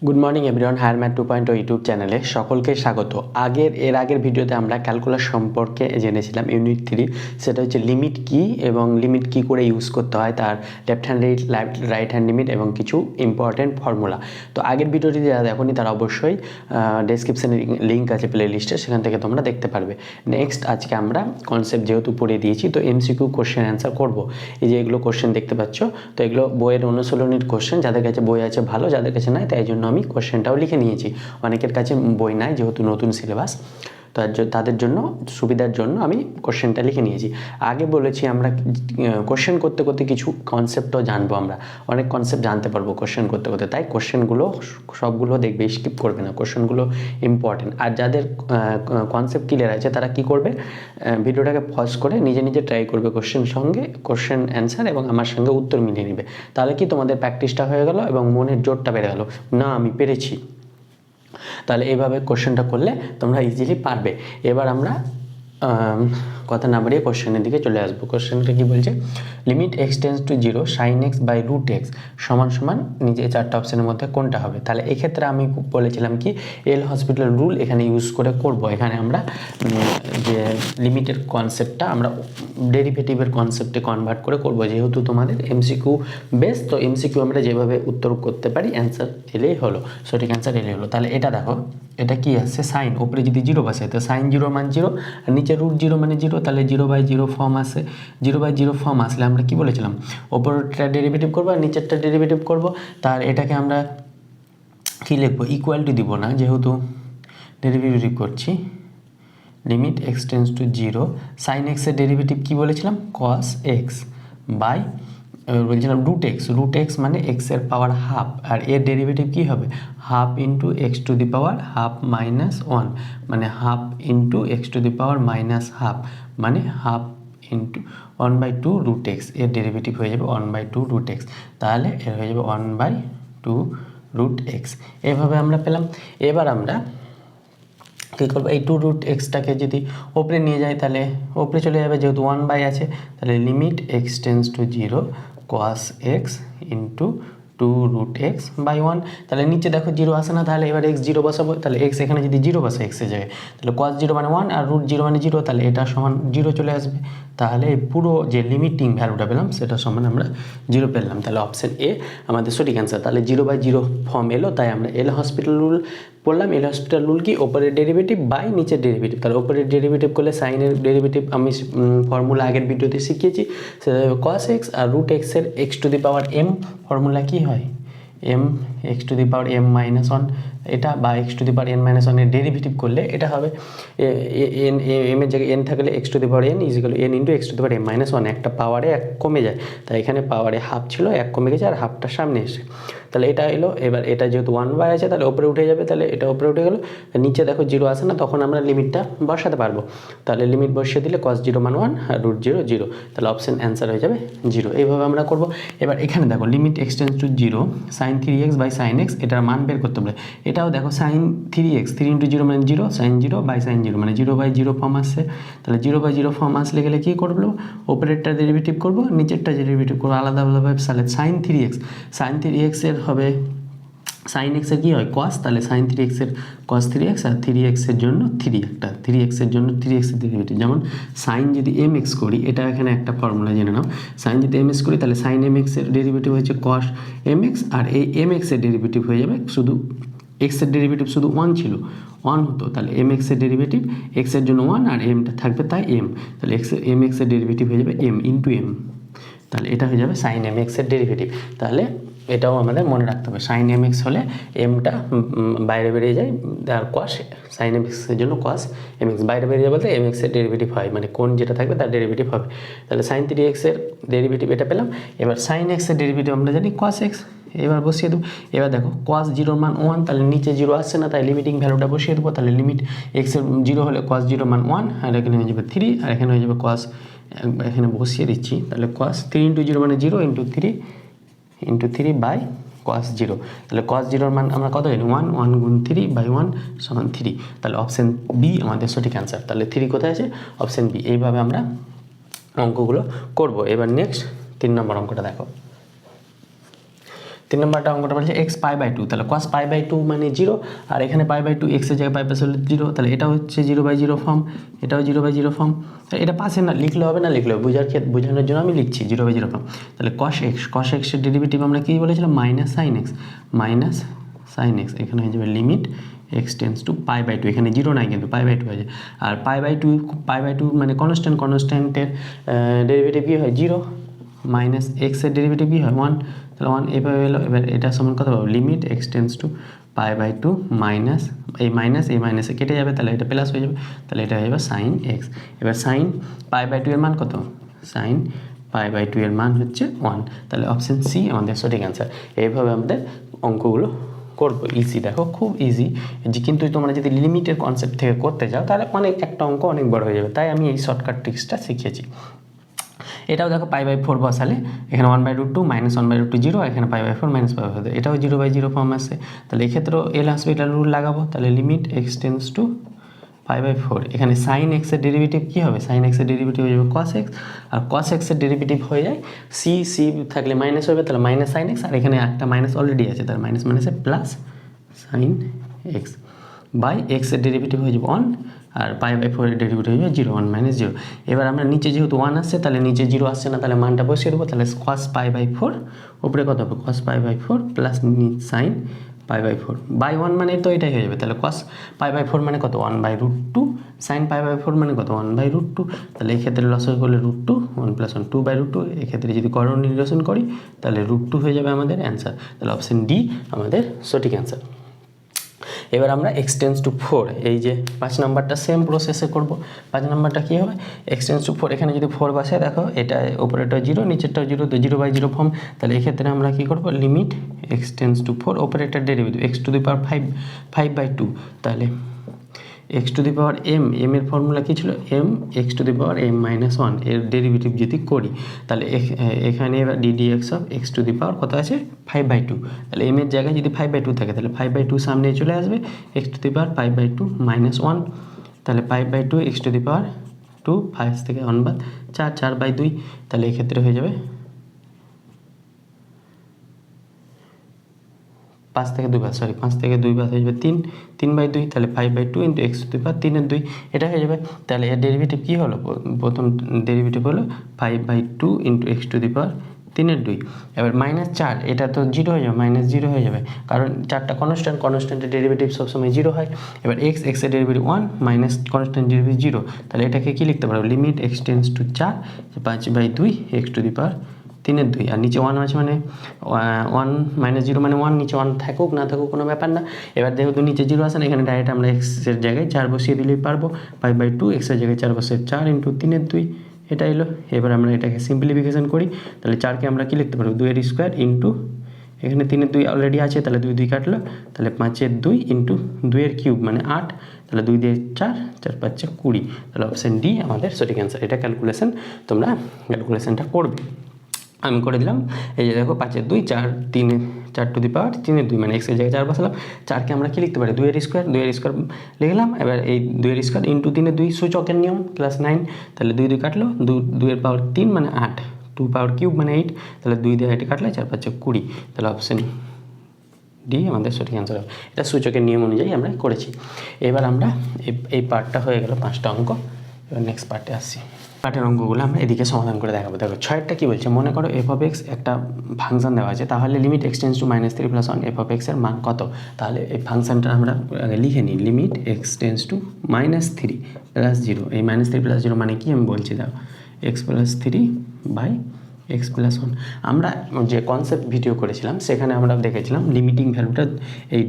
Good morning everyone, higher math 2.0 YouTube চ্যানেলে সকলকে স্বাগত। এর আগের ভিডিওতে আমরা ক্যালকুলাস সম্পর্কে জেনেছিলাম ইউনিট 3, সেটা হচ্ছে লিমিট কি এবং লিমিট কি করে ইউজ করতে হয়, তার left hand right hand limit এবং কিছু ইম্পর্টেন্ট ফর্মুলা। তো আগের ভিডিওটি যারা দেখোনি তারা অবশ্যই ডেসক্রিপশানে লিঙ্ক আছে প্লে লিস্টে, সেখান থেকে তোমরা দেখতে পারবে। নেক্সট আজকে আমরা কনসেপ্ট যেহেতু পড়িয়ে দিয়েছি, তো এমসিকিউ কোশ্চেন অ্যান্সার করবো। এই যে এগুলো কোশ্চেন দেখতে পাচ্ছ, তো এগুলো বইয়ের অনুশীলনীর কোশ্চেন, যাদের কাছে বই আছে ভালো, যাদের কাছে নাই তাই জন্য আমি কোশ্চেনটাও লিখে নিয়েছি। অনেকের কাছে বই নাই যেহেতু নতুন সিলেবাস, তো তাদের জন্য সুবিধার জন্য আমি কোশ্চেনটা লিখে নিয়েছি। আগে বলেছি আমরা কোশ্চেন করতে করতে কিছু কনসেপ্টও জানবো, আমরা অনেক কনসেপ্ট জানতে পারবো কোশ্চেন করতে করতে, তাই কোশ্চেনগুলো সবগুলো দেখবে, স্কিপ করবে না, কোশ্চেনগুলো ইম্পর্টেন্ট। আর যাদের কনসেপ্ট ক্লিয়ার আছে তারা কি করবে, ভিডিওটাকে পজ করে নিজে নিজে ট্রাই করবে কোশ্চেন অ্যান্সার এবং আমার সঙ্গে উত্তর মিলিয়ে নেবে। তাহলে কি তোমাদের প্র্যাকটিসটা হয়ে গেল এবং মনের জোরটা বেড়ে গেল, না আমি পেরেছি। তাহলে এইভাবে কোশ্চেনটা করলে তোমরা ইজিলি পারবে। এবার আমরা কথা না বাড়িয়ে কোশ্চেনের দিকে চলে আসবো। কোশ্চেনটা কি বলছে, limit x tends to 0 sine x by root x সমান সমান নিজে চারটা অপশানের মধ্যে কোনটা হবে। তাহলে এক্ষেত্রে আমি বলেছিলাম কি এল হসপিটাল রুল এখানে ইউজ করে করব। এখানে আমরা যে লিমিটের কনসেপ্টটা আমরা ডেরিভেটিভের কনসেপ্টে কনভার্ট করে করব, যেহেতু তোমাদের এমসিকিউ বেস, তো এমসিকিউ আমরা যেভাবে উত্তর করতে পারি অ্যান্সার এলেই হলো, সঠিক অ্যান্সার এলেই হলো। তাহলে এটা দেখো, এটা কি আসছে সাইন, ওপরে যদি 0 বসাই তো সাইন 0 মান 0 আর নিচে রুট 0 মানে 0, তাহলে 0/0 ফর্ম আসে। 0/0 ফর্ম আসলে আমরা কি বলেছিলাম, ওপরটা ডেরিভেটিভ করবো আর নিচেরটা ডেরিভেটিভ করবো। তার এটাকে আমরা কি লিখবো, ইকুয়াল টু দিব না যেহেতু ডেরিভেটিভ করছি। Limit x tends to 0 sine এক্সের ডেরিভেটিভ কী বলেছিলাম, কস এক্স বাই বলছিলাম রুট এক্স মানে এক্সের পাওয়ার হাফ, আর এর ডেরিভেটিভ কী হবে, half into x to the power half minus 1, মানে half into x to the power minus half, মানে হাফ ইন্টু 1/2 রুট এক্স, এর ডেরিভেটিভ হয়ে যাবে 1/2 রুট এক্স, তাহলে এর হয়ে যাবে 1/2 রুট এক্স। এভাবে আমরা পেলাম। এবার আমরা কী করবো, এই 2 রুট এক্সটাকে যদি ওপরে নিয়ে যাই তাহলে ওপরে চলে যাবে, যেহেতু 1 আছে, তাহলে limit x tends to 0 cos x into 2 root x by 1। তাহলে নিচে দেখো 0 আসে না, তাহলে এবার এক্স 0 বসাবো, তাহলে এক্স এখানে যদি 0 বসে এক্সের জায়গায়, তাহলে cos 0 মানে 1 আর রুট 0 মানে 0, তাহলে এটা সমান 0 চলে আসবে। তাহলে পুরো যে লিমিটিং ভ্যালুটা পেলাম সেটা সমান আমরা 0 পেলাম। তাহলে অপশান এ আমাদের সঠিক অ্যান্সার। তাহলে 0/0 ফর্ম এলো, তাই আমরা এল হসপিটাল রুল বললাম। এল হসপিটাল রুল কি, ওপরের ডেরিভেটিভ বাই নিচের ডেরিভেটিভ। তাহলে ওপরের ডেরিভেটিভ করলে সাইনের ডেরিভেটিভ আমি ফর্মুলা আগের ভিডিওতে শিখিয়েছি, সেটা হবে কস এক্স, আর রুট এক্সের x to the power m formula কী হয়, m x to the power m minus 1, এটা বা x to the power n minus 1 এর ডেরিভেটিভ করলে এটা হবে এম এর জায়গায় এন থাকলে x to the power n equal n into x to the power m minus 1, একটা পাওয়ারে 1 কমে যায়, তাই এখানে পাওয়ারে হাফ ছিল 1 কমে গেছে আর হাফটা সামনে এসে, তাহলে এটা এলো। এবার এটা যেহেতু 1/, আছে তাহলে ওপরে উঠে যাবে, তাহলে এটা ওপরে উঠে গেলো, নিচে দেখো 0 আসে না, তখন আমরা লিমিটটা বসাতে পারবো। তাহলে লিমিট বসিয়ে দিলে cos 0 মান 1 আর রুট 0 0, তাহলে অপশান অ্যান্সার হয়ে যাবে 0। এইভাবে আমরা করব। এবার এখানে দেখো limit x tends to 0 sine 3x by sine x, এটার মান বের করতে হবে। এটাও দেখো সাইন 3x, 3 × 0 মানে 0, সাইন 0 বাই সাইন 0 মানে 0/0 ফর্ম আসছে। তাহলে 0/0 ফর্ম আসলে গেলে কী করবো, ওপরেরটা ডেরিভেটিভ করবো, নিচেরটা ডেরিভেটিভ করবো আলাদা আলাদাভাবে। তাহলে সাইন 3x এর হবে সাইন এক্সের কী হয় কস, তাহলে সাইন 3x এর কস 3x, আর 3x এর জন্য 3, একটা 3x এর জন্য 3x এর ডেরিভেটিভ। যেমন সাইন যদি mx করি, এটা এখানে একটা ফর্মুলা জেনে নাও, সাইন যদি mx করি তাহলে সাইন mx এর ডেরিভেটিভ হচ্ছে কস mx, আর এই mx এর ডেরিভেটিভ হয়ে যাবে, শুধু x এর ডেরিভেটিভ শুধু 1 ছিল, 1 হতো, তাহলে mx এর ডেরিভেটিভ x এর জন্য 1 আর mটা থাকবে তাই m, তাহলে mx এর ডেরিভেটিভ হয়ে যাবে m ইন্টু m, তাহলে এটা হয়ে যাবে সাইন mx এর ডেরিভেটিভ। তাহলে এটাও আমাদের মনে রাখতে হবে, সাইন mx হলে এমটা বাইরে বেরিয়ে যায়, আর কস সাইন mx এর জন্য কস mx বাইরে বেরিয়ে যায় বলতে mx এর ডেরিভেটিভ হয়, মানে কোন যেটা থাকবে তার ডেরিভেটিভ হবে। তাহলে সাইন 3x এর ডেরিভেটিভ এটা পেলাম। এবার সাইন x এর ডেরিভেটিভ আমরা জানি কস x, এবার বসিয়ে দেবো। এবার দেখো cos 0 মান 1, তাহলে নিচে 0 আসছে না, তাই লিমিটিং ভ্যালুটা বসিয়ে দেবো। তাহলে লিমিট এক্স এর 0 হলে cos 0 মান 1, আর এখানে হয়ে যাবে 3, আর এখানে হয়ে যাবে cos, এখানে বসিয়ে দিচ্ছি, তাহলে cos 3 × 0 মানে 0 ইন্টু 3 বাই cos 0, তাহলে cos 0 মান আমরা কত জানি 1, 1 গুণ 3/1 সমান 3, তাহলে অপশান বি আমাদের সঠিক অ্যান্সার। তাহলে 3 কোথায় আছে, অপশান বি। এইভাবে আমরা অঙ্কগুলো করব। এবার নেক্সট 3 নম্বর অঙ্কটা দেখো। 3 নম্বরটা অঙ্কটা বলছে এক্স পাই বাই টু, তাহলে কস পাই বাই টু মানে 0, আর এখানে পাই বাই টু এক্সের জায়গায় পাই পাশে হলে 0, তাহলে এটা হচ্ছে 0/0 ফর্ম, এটাও 0/0 ফর্ম। এটা পাশে না লিখলে হবে, না লিখলে হবে, বোঝানোর জন্য আমি লিখছি 0/0 ফর্ম। তাহলে কস এক্সের ডেরিভেটিভ আমরা কী বলেছিলাম, মাইনাস সাইন এক্স, এখানে হয়ে যাবে limit x tends to pi by two, এখানে 0 নাই কিন্তু পাই বাই টু হয়ে যায়। আর পাই বাই টু মানে কনস্ট্যান্টের ডেরিভেটিভ কী হয় 0, মাইনাস এক্সের ডেরিভেটিভ কী হয় 1, তাহলে 1 এভাবে এলো। এবার এটা সমান কত পাবো, limit x tends to pi by two minus এই মাইনাসে কেটে যাবে, তাহলে এটা প্লাস হয়ে যাবে, তাহলে এটা হয়ে যাবে সাইন এক্স। এবার সাইন পাই বাই টু এর মান কত, সাইন পাই বাই টু এর মান হচ্ছে 1, তাহলে অপশান সি আমাদের সঠিক অ্যান্সার। এইভাবে আমাদের অঙ্কগুলো করবো, ইজি, দেখো খুব ইজি। কিন্তু তোমরা যদি লিমিটের কনসেপ্ট থেকে করতে যাও তাহলে একটা অঙ্ক অনেক বড় হয়ে যাবে, তাই আমি এই শর্টকাট ট্রিক্সটা শিখিয়েছি। এটাও দেখো পাই বাই 4 বসালে এখানে 1/√2 মাইনাস 1/√2 0, এখানে pi by 4 minus pi by 4, এটাও 0/0 ফর্ম আসে, তাহলে এক্ষেত্রেও এল আসবে, এটা রুল লাগাবো, তাহলে limit x tends to pi by 4, এখানে সাইন এক্সের ডেরিভেটিভ কী হবে, সাইন এক্সের ডেরিভেটিভ হয়ে যাবে কস এক্স, আর কস এক্সের ডেরিভেটিভ হয়ে যায় সি থাকলে মাইনাস হবে, তাহলে মাইনাস সাইন এক্স, আর এখানে একটা মাইনাস অলরেডি আছে, তাহলে মাইনাসে প্লাস সাইন এক্স বাই এক্সের ডেরিভেটিভ হয়ে যাবে 1, আর পাই বাই 4 এর ডেরিভেটিভ হয়ে যাবে 0, 1 - 0। এবার আমরা নিচে যেহেতু 1 আসছে তাহলে নিচে 0 আসছে না, তাহলে মানটা বসিয়ে দেবো, তাহলে কস পাই বাই 4 উপরে কত হবে, cos pi by 4 plus sine pi by 4 by 1 মানে তো এটাই হয়ে যাবে, তাহলে কস পাই বাই 4 মানে কত 1/√2, সাইন পাই বাই 4 মানে কত 1/√2, তাহলে এই ক্ষেত্রে লসাগু করলে √2, 1 + 1 2/√2, এক্ষেত্রে যদি করণ নির্দেশন করি তাহলে √2 হয়ে যাবে আমাদের অ্যান্সার, তাহলে অপশান ডি আমাদের সঠিক অ্যান্সার। এবার আমরা এক্স টেন্স টু 4, এই যে 5 নাম্বারটা সেম প্রসেসে করব। 5 নাম্বারটা কী হবে, এক্স টেন্স টু 4, এখানে যদি 4 বসে দেখো এটা উপরেটা 0 নিচেরটাও 0, তো 0/0 ফর্ম, তাহলে এক্ষেত্রে আমরা কী করব, limit x tends to 4 operator derivative x to the power 5/2, তাহলে x to the power m এর ফর্মুলা কী ছিল, m x to the power m-1 এর ডেরিভেটিভ যদি করি তাহলে এখানে এবার ddx of x to the power কত আছে 5/2, তাহলে এম এর জায়গায় যদি 5/2 থাকে তাহলে 5/2 সামনে চলে আসবে, এক্স টু দি পাওয়ার 5/2 - 1, তাহলে 5/2 এক্স টু দি পাওয়ার 2, 5 থেকে 1 বাদ 4, 4/2, তাহলে এক্ষেত্রে হয়ে যাবে 5 থেকে 2 বাদ হয়ে যাবে 3/2, তাহলে 5/2 into x to the power 3/2, এটা হয়ে যাবে। তাহলে এর ডেরিভেটিভ কী হলো, প্রথম ডেরিভেটিভ হলো 5/2 into x to the power 3/2, এবার -4, এটা তো 0 হয়ে যাবে, -0 হয়ে যাবে, কারণ 4টা কনস্ট্যান্টের ডেরিভেটিভ সবসময় 0 হয়। এবার এক্সের ডেরিভেটিভ 1 মাইনাস কনস্ট্যান্ট ডেরিভেটিভ 0, তাহলে এটাকে কী লিখতে পারবো, limit x tends to 4 5/2 x to the power 3/2, আর নিচে 1 আছে মানে 1 - 0 মানে 1, নিচে 1 থাকুক না থাকুক কোনো ব্যাপার না। এবার যেহেতু নিচে 0 আসে না, এখানে ডাইরেক্ট আমরা এক্সের জায়গায় 4 বসিয়ে দিলেই পারবো, 5/2 এক্সের জায়গায় 4 বসে 4 ইন্টু 3/2, এটা এলো। এবার আমরা এটাকে সিম্পলিফিকেশন করি, তাহলে 4কে আমরা কী লিখতে পারবো, 2 এর স্কোয়ার ইন্টু এখানে 3/2 অলরেডি আছে, তাহলে 2 কাটলো, তাহলে 5/2 ইন্টু 2 এর কিউব মানে 8, তাহলে 2 দিয়ে 4, 4 × 5 = 20, তাহলে অপশান ডি আমাদের সঠিক অ্যান্সার। এটা তোমরা ক্যালকুলেশনটা করবে, আমি করে দিলাম। এই যে দেখো 5/2 4 টু দি পাওয়ার 3/2 মানে এক্সের জায়গায় 4 বসালাম, 4কে আমরা কী লিখতে পারি, 2 এর স্কোয়ার লিখলাম। এবার এই 2 এর স্কোয়ার ইন্টু 3/2 সূচকের নিয়ম ক্লাস 9, তাহলে 2 কাটলো, 2 এর পাওয়ার 3 মানে 8, 2 পাওয়ার কিউব মানে 8, তাহলে 2 দিয়ে 8 কাটলে 4 × 5 = 20, তাহলে অপশান ডি আমাদের সঠিক অ্যান্সার হবে। এটা সূচকের নিয়ম অনুযায়ী আমরা করেছি। এবার আমরা এই পার্টটা হয়ে গেল 5টা অঙ্ক। এবার নেক্সট পার্টে আসছি। পার্টের অঙ্কগুলো আমরা এদিকে সমাধান করে দেখাবো। দেখো 6টা কী বলছে, মনে করো এফ অফ এক্স একটা ফাংশন দেওয়া আছে, তাহলে limit x tends to -3 + 1 F of এক্সের মান কত। তাহলে এই ফাংশনটা আমরা আগে লিখে নিই, লিমিট এক্স টেন্স টু -3 + 0, এই -3 + 0 মানে কি আমি বলছি, দাও এক্স + 3 / x + 1। আমরা যে কনসেপ্ট ভিডিও করেছিলাম সেখানে আমরা দেখেছিলাম লিমিটিং ভ্যালুটা, এই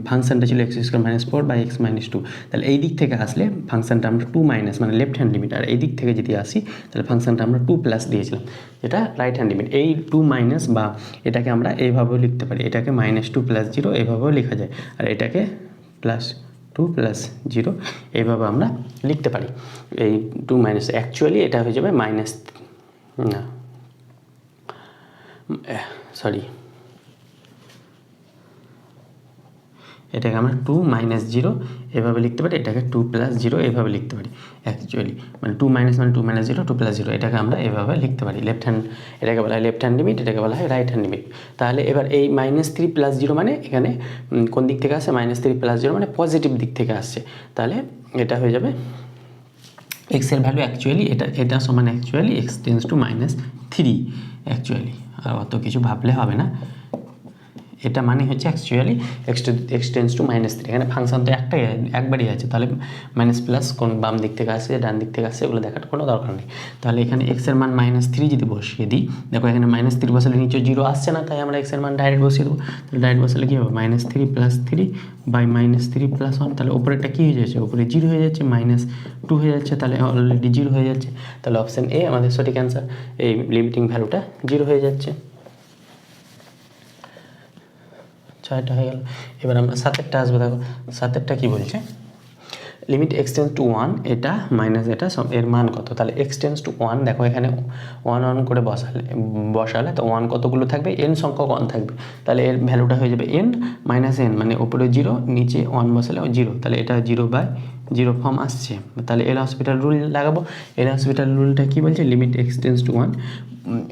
ফাংশনটা ছিল x² - 4 / x - 2, তাহলে এই দিক থেকে আসলে ফাংশনটা আমরা 2 মাইনাস মানে লেফট হ্যান্ড লিমিট, আর এই দিক থেকে যদি আসি তাহলে ফাংশনটা আমরা 2 প্লাস দিয়েছিলাম, যেটা রাইট হ্যান্ড লিমিট। এই 2 মাইনাস বা এটাকে আমরা এইভাবেও লিখতে পারি, এটাকে -2 + 0 এইভাবেও লেখা যায়, আর এটাকে +2 + 0 এইভাবে আমরা লিখতে পারি। এই 2 মাইনাস অ্যাকচুয়ালি এটা হয়ে যাবে এটাকে আমরা 2 মাইনাস 0 এভাবে লিখতে পারি, এটাকে 2 প্লাস 0 এভাবে লিখতে পারি অ্যাকচুয়ালি, মানে 2 মাইনাস মানে 2 মাইনাস 0 2 প্লাস 0, এটাকে আমরা এভাবে লিখতে পারি। লেফট হ্যান্ড, এটাকে বলা হয় লেফট হ্যান্ড লিমিট, এটাকে বলা হয় রাইট হ্যান্ড লিমিট। তাহলে এবার এই -3 প্লাস 0 মানে এখানে কোন দিক থেকে আসছে, -3 প্লাস 0 মানে পজিটিভ দিক থেকে আসছে। তাহলে এটা হয়ে যাবে এক্সের ভ্যালু অ্যাকচুয়ালি এটা সমান actually x tends to -3 actually, আর অত কিছু ভাবলে হবে না। এটা মানে হচ্ছে অ্যাকচুয়ালি x টেন্স টু -3। এখানে ফাংশন তো একবারই আছে, তাহলে মাইনাস প্লাস কোন বাম দিক থেকে আসছে ডান দিক থেকে আসছে এগুলো দেখার কোনো দরকার নেই। তাহলে এখানে x এর মান -3 যদি বসিয়ে দিই, দেখো এখানে -3 বসালে নিচে 0 আসছে না, তাই আমরা x এর মান ডাইরেক্ট বসিয়ে দেবো। তাহলে ডাইরেক্ট বসালে কী হবে, -3 প্লাস 3 বাই -3 প্লাস 1, তাহলে ওপরেরটা কী হয়ে যাচ্ছে, ওপরে 0 হয়ে যাচ্ছে, -2 হয়ে যাচ্ছে, তাহলে অলরেডি 0 হয়ে যাচ্ছে। তাহলে অপশান এ আমাদের সঠিক অ্যান্সার, এই লিমিটিং ভ্যালুটা 0 হয়ে যাচ্ছে। 6টা হয়ে গেল। এবার আমরা 7এরটা আসবো। দেখো 7এরটা কী বলছে, লিমিট x টেন্স টু 1, এটা মাইনাস এটা এর মান কত। তাহলে x টেন্স টু 1, দেখো এখানে 1 করে বসালে তো 1 কতগুলো থাকবে, n সংখ্যক 1 থাকবে। তাহলে এর ভ্যালুটা হয়ে যাবে n মাইনাস n, মানে উপরে 0 নিচে 1 বসালে 0, তাহলে এটা 0/0 ফর্ম আসছে। তাহলে এল হসপিটাল রুল লাগাবো। এল হসপিটাল রুলটা কী বলছে, লিমিট x টেন্স টু 1,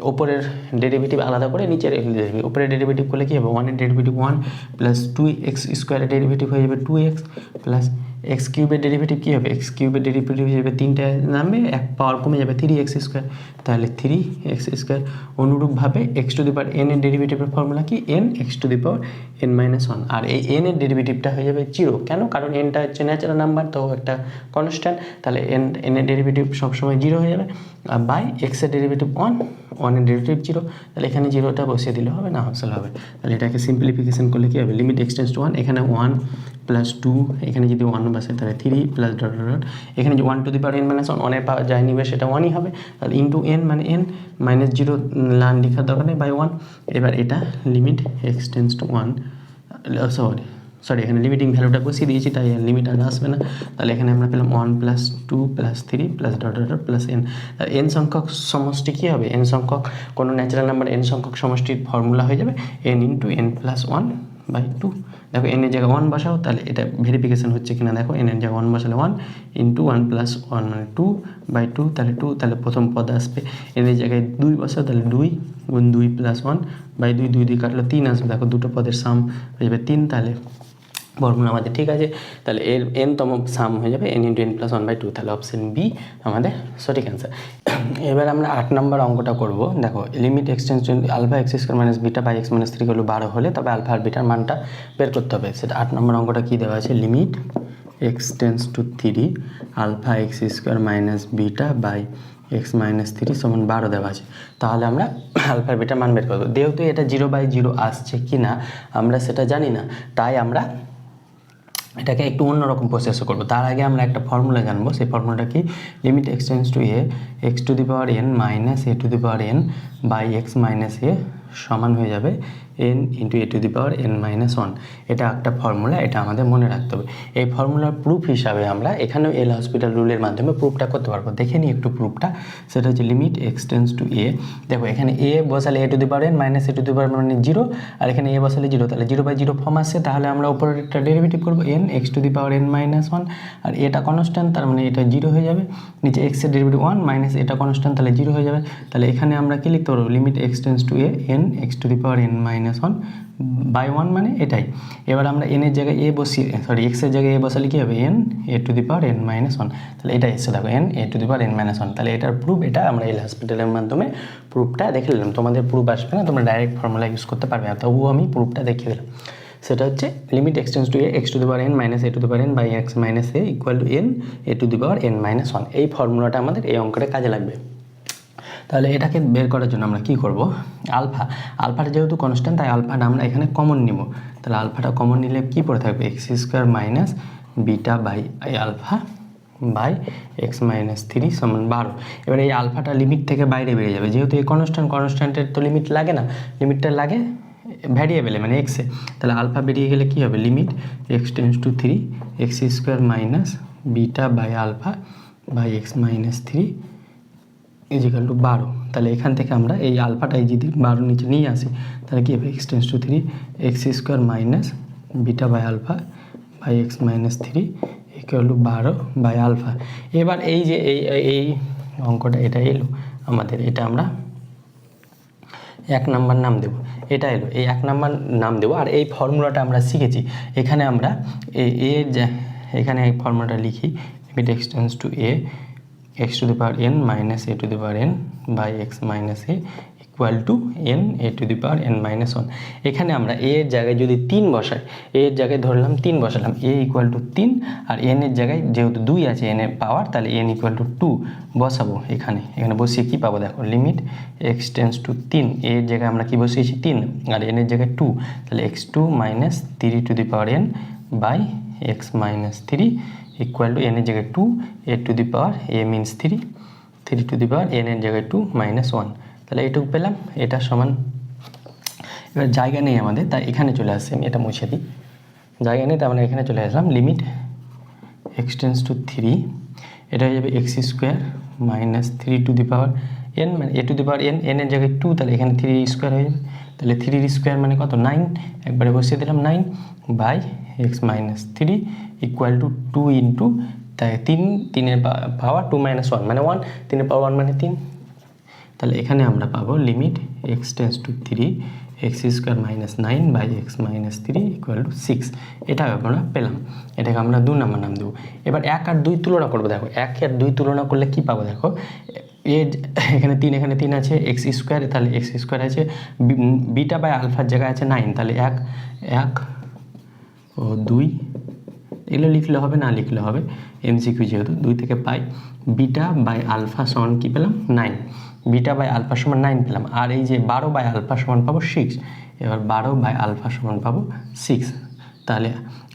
ওপরের ডেরিভেটিভ আলাদা করে নিচের ডেরিভেটিভ, উপরের ডেরিভেটিভ করলে কী হবে, 1 এর ডেরিভেটিভ 1 প্লাস 2x স্কোয়ারের ডেরিভেটিভ হয়ে যাবে 2x প্লাস x কিউবের ডেরিভেটিভ কী হবে, x কিউবের ডেরিভেটিভ হয়ে যাবে 3টা নামবে, এক পাওয়ার কমে যাবে 3x স্কোয়ার, তাহলে 3x স্কোয়ার। অনুরূপভাবে x to the power n এর ডেরিভেটিভের ফর্মুলা কি, n x to the power n minus 1, আর এই n এর ডেরিভেটিভটা হয়ে যাবে 0। কেন, কারণ nটা হচ্ছে ন্যাচারাল নাম্বার, তো একটা কনস্ট্যান্ট, তাহলে n এর ডেরিভেটিভ সবসময় 0 হয়ে যাবে, আর বাই x এর ডেরিভেটিভ 1 এর ডেরিভেটিভ 0, তাহলে এখানে 0টা বসিয়ে দিলে হবে না, হাসল হবে। তাহলে এটাকে সিম্পলিফিকেশন করলে কী হবে, লিমিট x টেন্স টু 1, এখানে 1 প্লাস 2, এখানে যদি 1 বসে তাহলে 3 প্লাস ডট ডট, এখানে যে 1 two the power n minus 1, 1 এর পাওয়ার যাই নিবে সেটা 1ই হবে, তাহলে ইন্টু n মানে n মাইনাস 0 লান লেখার দরকার নেই, বাই 1। এবার এটা limit x tends two 1, sorry এখানে লিমিটিং ভ্যালুটা বসিয়ে দিয়েছি, তাই লিমিট আর আসবে না। তাহলে এখানে আমরা পেলাম 1 plus 2 plus 3 plus dot dot plus n। n সংখ্যক সমষ্টি কী হবে, n সংখ্যক কোনো ন্যাচারাল নাম্বার n সংখ্যক সমষ্টির ফর্মুলা হয়ে যাবে n ইন্টু n প্লাস 1/2। দেখো n এর জায়গায় 1 বসাও, তাহলে এটা ভেরিফিকেশন হচ্ছে কিনা দেখো, n এর জায়গায় 1 বসালে 1 ইন্টু 1 প্লাস 1 মানে 2/2, তাহলে 2, তাহলে প্রথম পদ আসবে, n এর জায়গায় 2 বসাও, তাহলে 2 গুণ 2 প্লাস 1/2, 2 2 কাটলে 3 আসবে। দেখো দুটো পদের সাম হয়ে যাবে 3, তাহলে ফর্মুলা আমাদের ঠিক আছে। তাহলে এর n তম সাম হয়ে যাবে n ইন্টু n প্লাস 1/2, তাহলে অপশান বি আমাদের সঠিক অ্যান্সার। এবার আমরা 8 নম্বর অঙ্কটা করব। দেখো limit x tends to alpha x square minus beta by x minus 3 হলো 12 হলে তবে আলফা আর বিটার মানটা বের করতে হবে। সেটা 8 নম্বর অঙ্কটা কী দেওয়া আছে, limit x tends to 3 alpha x square minus beta by x minus 3 সমান 12 দেওয়া আছে। তাহলে আমরা আলফা আর বিটার মান বের করবো। যেহেতু এটা 0/0 আসছে কি না আমরা সেটা জানি না, তাই আমরা এটাকে একটু অন্যরকম প্রসেস করবো। তার আগে আমরা একটা ফর্মুলা জানবো, সেই ফর্মুলাটা কি, limit x tends to a x to the power n minus a to the power n by x minus a সমান হয়ে যাবে n into a to the power n minus 1। এটা একটা ফর্মুলা, এটা আমাদের মনে রাখতে হবে। এই ফর্মুলার প্রুফ হিসাবে আমরা এখানেও এল হসপিটাল রুলের মাধ্যমে প্রুফটা করতে পারবো। দেখে নিই একটু প্রুফটা, সেটা হচ্ছে limit x tends to a, দেখো এখানে a বসালে a to the power n minus a to the power মানে 0, আর এখানে a বসালে 0, তাহলে 0/0 ফর্ম আসছে। তাহলে আমরা উপরের একটা ডেরিভেটিভ করবো n x to the power n minus 1, আর এটা কনস্ট্যান্ট, তার মানে এটা 0 হয়ে যাবে, নিচে x এর ডেরিভেটিভ 1 মাইনাস এটা কনস্ট্যান্ট, তাহলে 0 হয়ে যাবে। তাহলে এখানে আমরা কি লিখতে পারবো, limit x tends to a n x to the power n minus 1 by 1 মানে এটাই। এবার আমরা n এর জায়গায় a বসিয়ে, সরি x এর জায়গায় a বসালে কী হবে, n a to the power n minus 1, তাহলে এটা এসে দেখো n a to the power n minus 1। তাহলে এটার প্রুফ, এটা আমরা এল হসপিটালের মাধ্যমে প্রুফটা দেখে নিলাম। তোমাদের প্রুফ আসবে না, তোমরা ডাইরেক্ট ফর্মুলা ইউজ করতে পারবে না, তবুও আমি প্রুফটা দেখিয়ে দিলাম। সেটা হচ্ছে limit x tends to a x to the power n minus a to the power n by x minus a equal to n a to the power n minus 1। এই ফর্মুলাটা আমাদের এই অঙ্কটা কাজে লাগবে। তাহলে এটাকে বের করার জন্য আমরা কি করব, আলফাটা যেহেতু কনস্ট্যান্ট তাই আলফাটা আমরা এখানে কমন নিব। তাহলে আলফাটা কমন নিলে কি পড়ে থাকবে, x square minus beta by alpha by x minus 3 সমান 12। এবার এই আলফাটা লিমিট থেকে বাইরে বেরিয়ে যাবে, যেহেতু এই কনস্ট্যান্টের তো লিমিট লাগে না, লিমিটটা লাগে ভ্যারিয়েবলে মানে এক্সে। তাহলে আলফা বেরিয়ে গেলে কি হবে, limit x tends to 3 x square minus beta by alpha by x minus 3 equal to 12। তাহলে এখান থেকে আমরা এই আলফাটাই যদি 12 নিচে নিয়ে আসি তাহলে কী হবে, x tends to 3 x square minus beta by alpha by x minus 3 equal to 12 by alpha. এবার এই যে এই অঙ্কটা এটা এলো আমাদের, এটা আমরা 1 নাম্বার নাম দেব, এটা এলো এই 1 নাম্বার নাম দেব। আর এই ফর্মুলাটা আমরা শিখেছি, এখানে আমরা এখানে এই ফর্মুলাটা লিখি, limit x tends two A x to the power n minus a to the power n by x minus a equal to n a to the power n minus 1। এখানে আমরা a এর জায়গায় যদি 3 বসাই, a এর জায়গায় ধরলাম 3 বসালাম, a ইকুয়াল টু 3, আর n এর জায়গায় যেহেতু 2 আছে n এর পাওয়ার, তাহলে n ইকুয়াল টু 2 বসাবো এখানে বসিয়ে কী পাবো দেখো, limit x tends to 3, a এর জায়গায় আমরা কি বসিয়েছি 3 আর n এর জায়গায় 2, তাহলে x2 minus 3 to the power n by x minus 3 equal to n এর জায়গায় 2, a to the power a means 3, 3 to the power n এর জায়গায় 2 মাইনাস 1, তাহলে এইটুকু পেলাম। এটা সমান, এবার জায়গা নেই আমাদের, তাই এখানে চলে আসছে, আমি এটা মুছে দিই, জায়গা নেই, তার মানে এখানে চলে আসলাম। লিমিট x টেন্ডস টু 3, এটা হয়ে যাবে x square minus 3 to the power n, মানে a to the power n, n এর জায়গায় 2, তাহলে এখানে 3 স্কোয়ার হয়ে যাবে, তাহলে 3 স্কোয়ার মানে কত 9, একবারে বসিয়ে দিলাম 9 by x minus 3 equal to 2 into, তাই 3 পাওয়ার 2 মাইনাস 1 মানে 1, 3 পাওয়ার 1 মানে 3, তাহলে এখানে আমরা পাবো limit x tends to 3 x square minus 9 by x minus 3 equal to 6। এটা আমরা পেলাম, এটাকে আমরা 2 নাম্বার নাম দেবো। এবার 1 আর 2 তুলনা করবো, দেখো 1 আর 2 তুলনা করলে কি পাবো দেখো, এখানে 3 আছে, এক্স স্কোয়ার, তাহলে এক্স স্কোয়ার আছে, বিটা বাই আলফার জায়গায় আছে 9, তাহলে 1 ও 2, এগুলো লিখলে হবে না লিখলে হবে, এমসিকিউ যেহেতু, 2 থেকে পাই বিটা বাই আলফা সমান কী পেলাম 9, বিটা বাই আলফা সমান 9 পেলাম। আর এই যে 12 বাই আলফা সমান পাবো 6, এবার 12 বাই আলফা সমান পাবো 6, তাহলে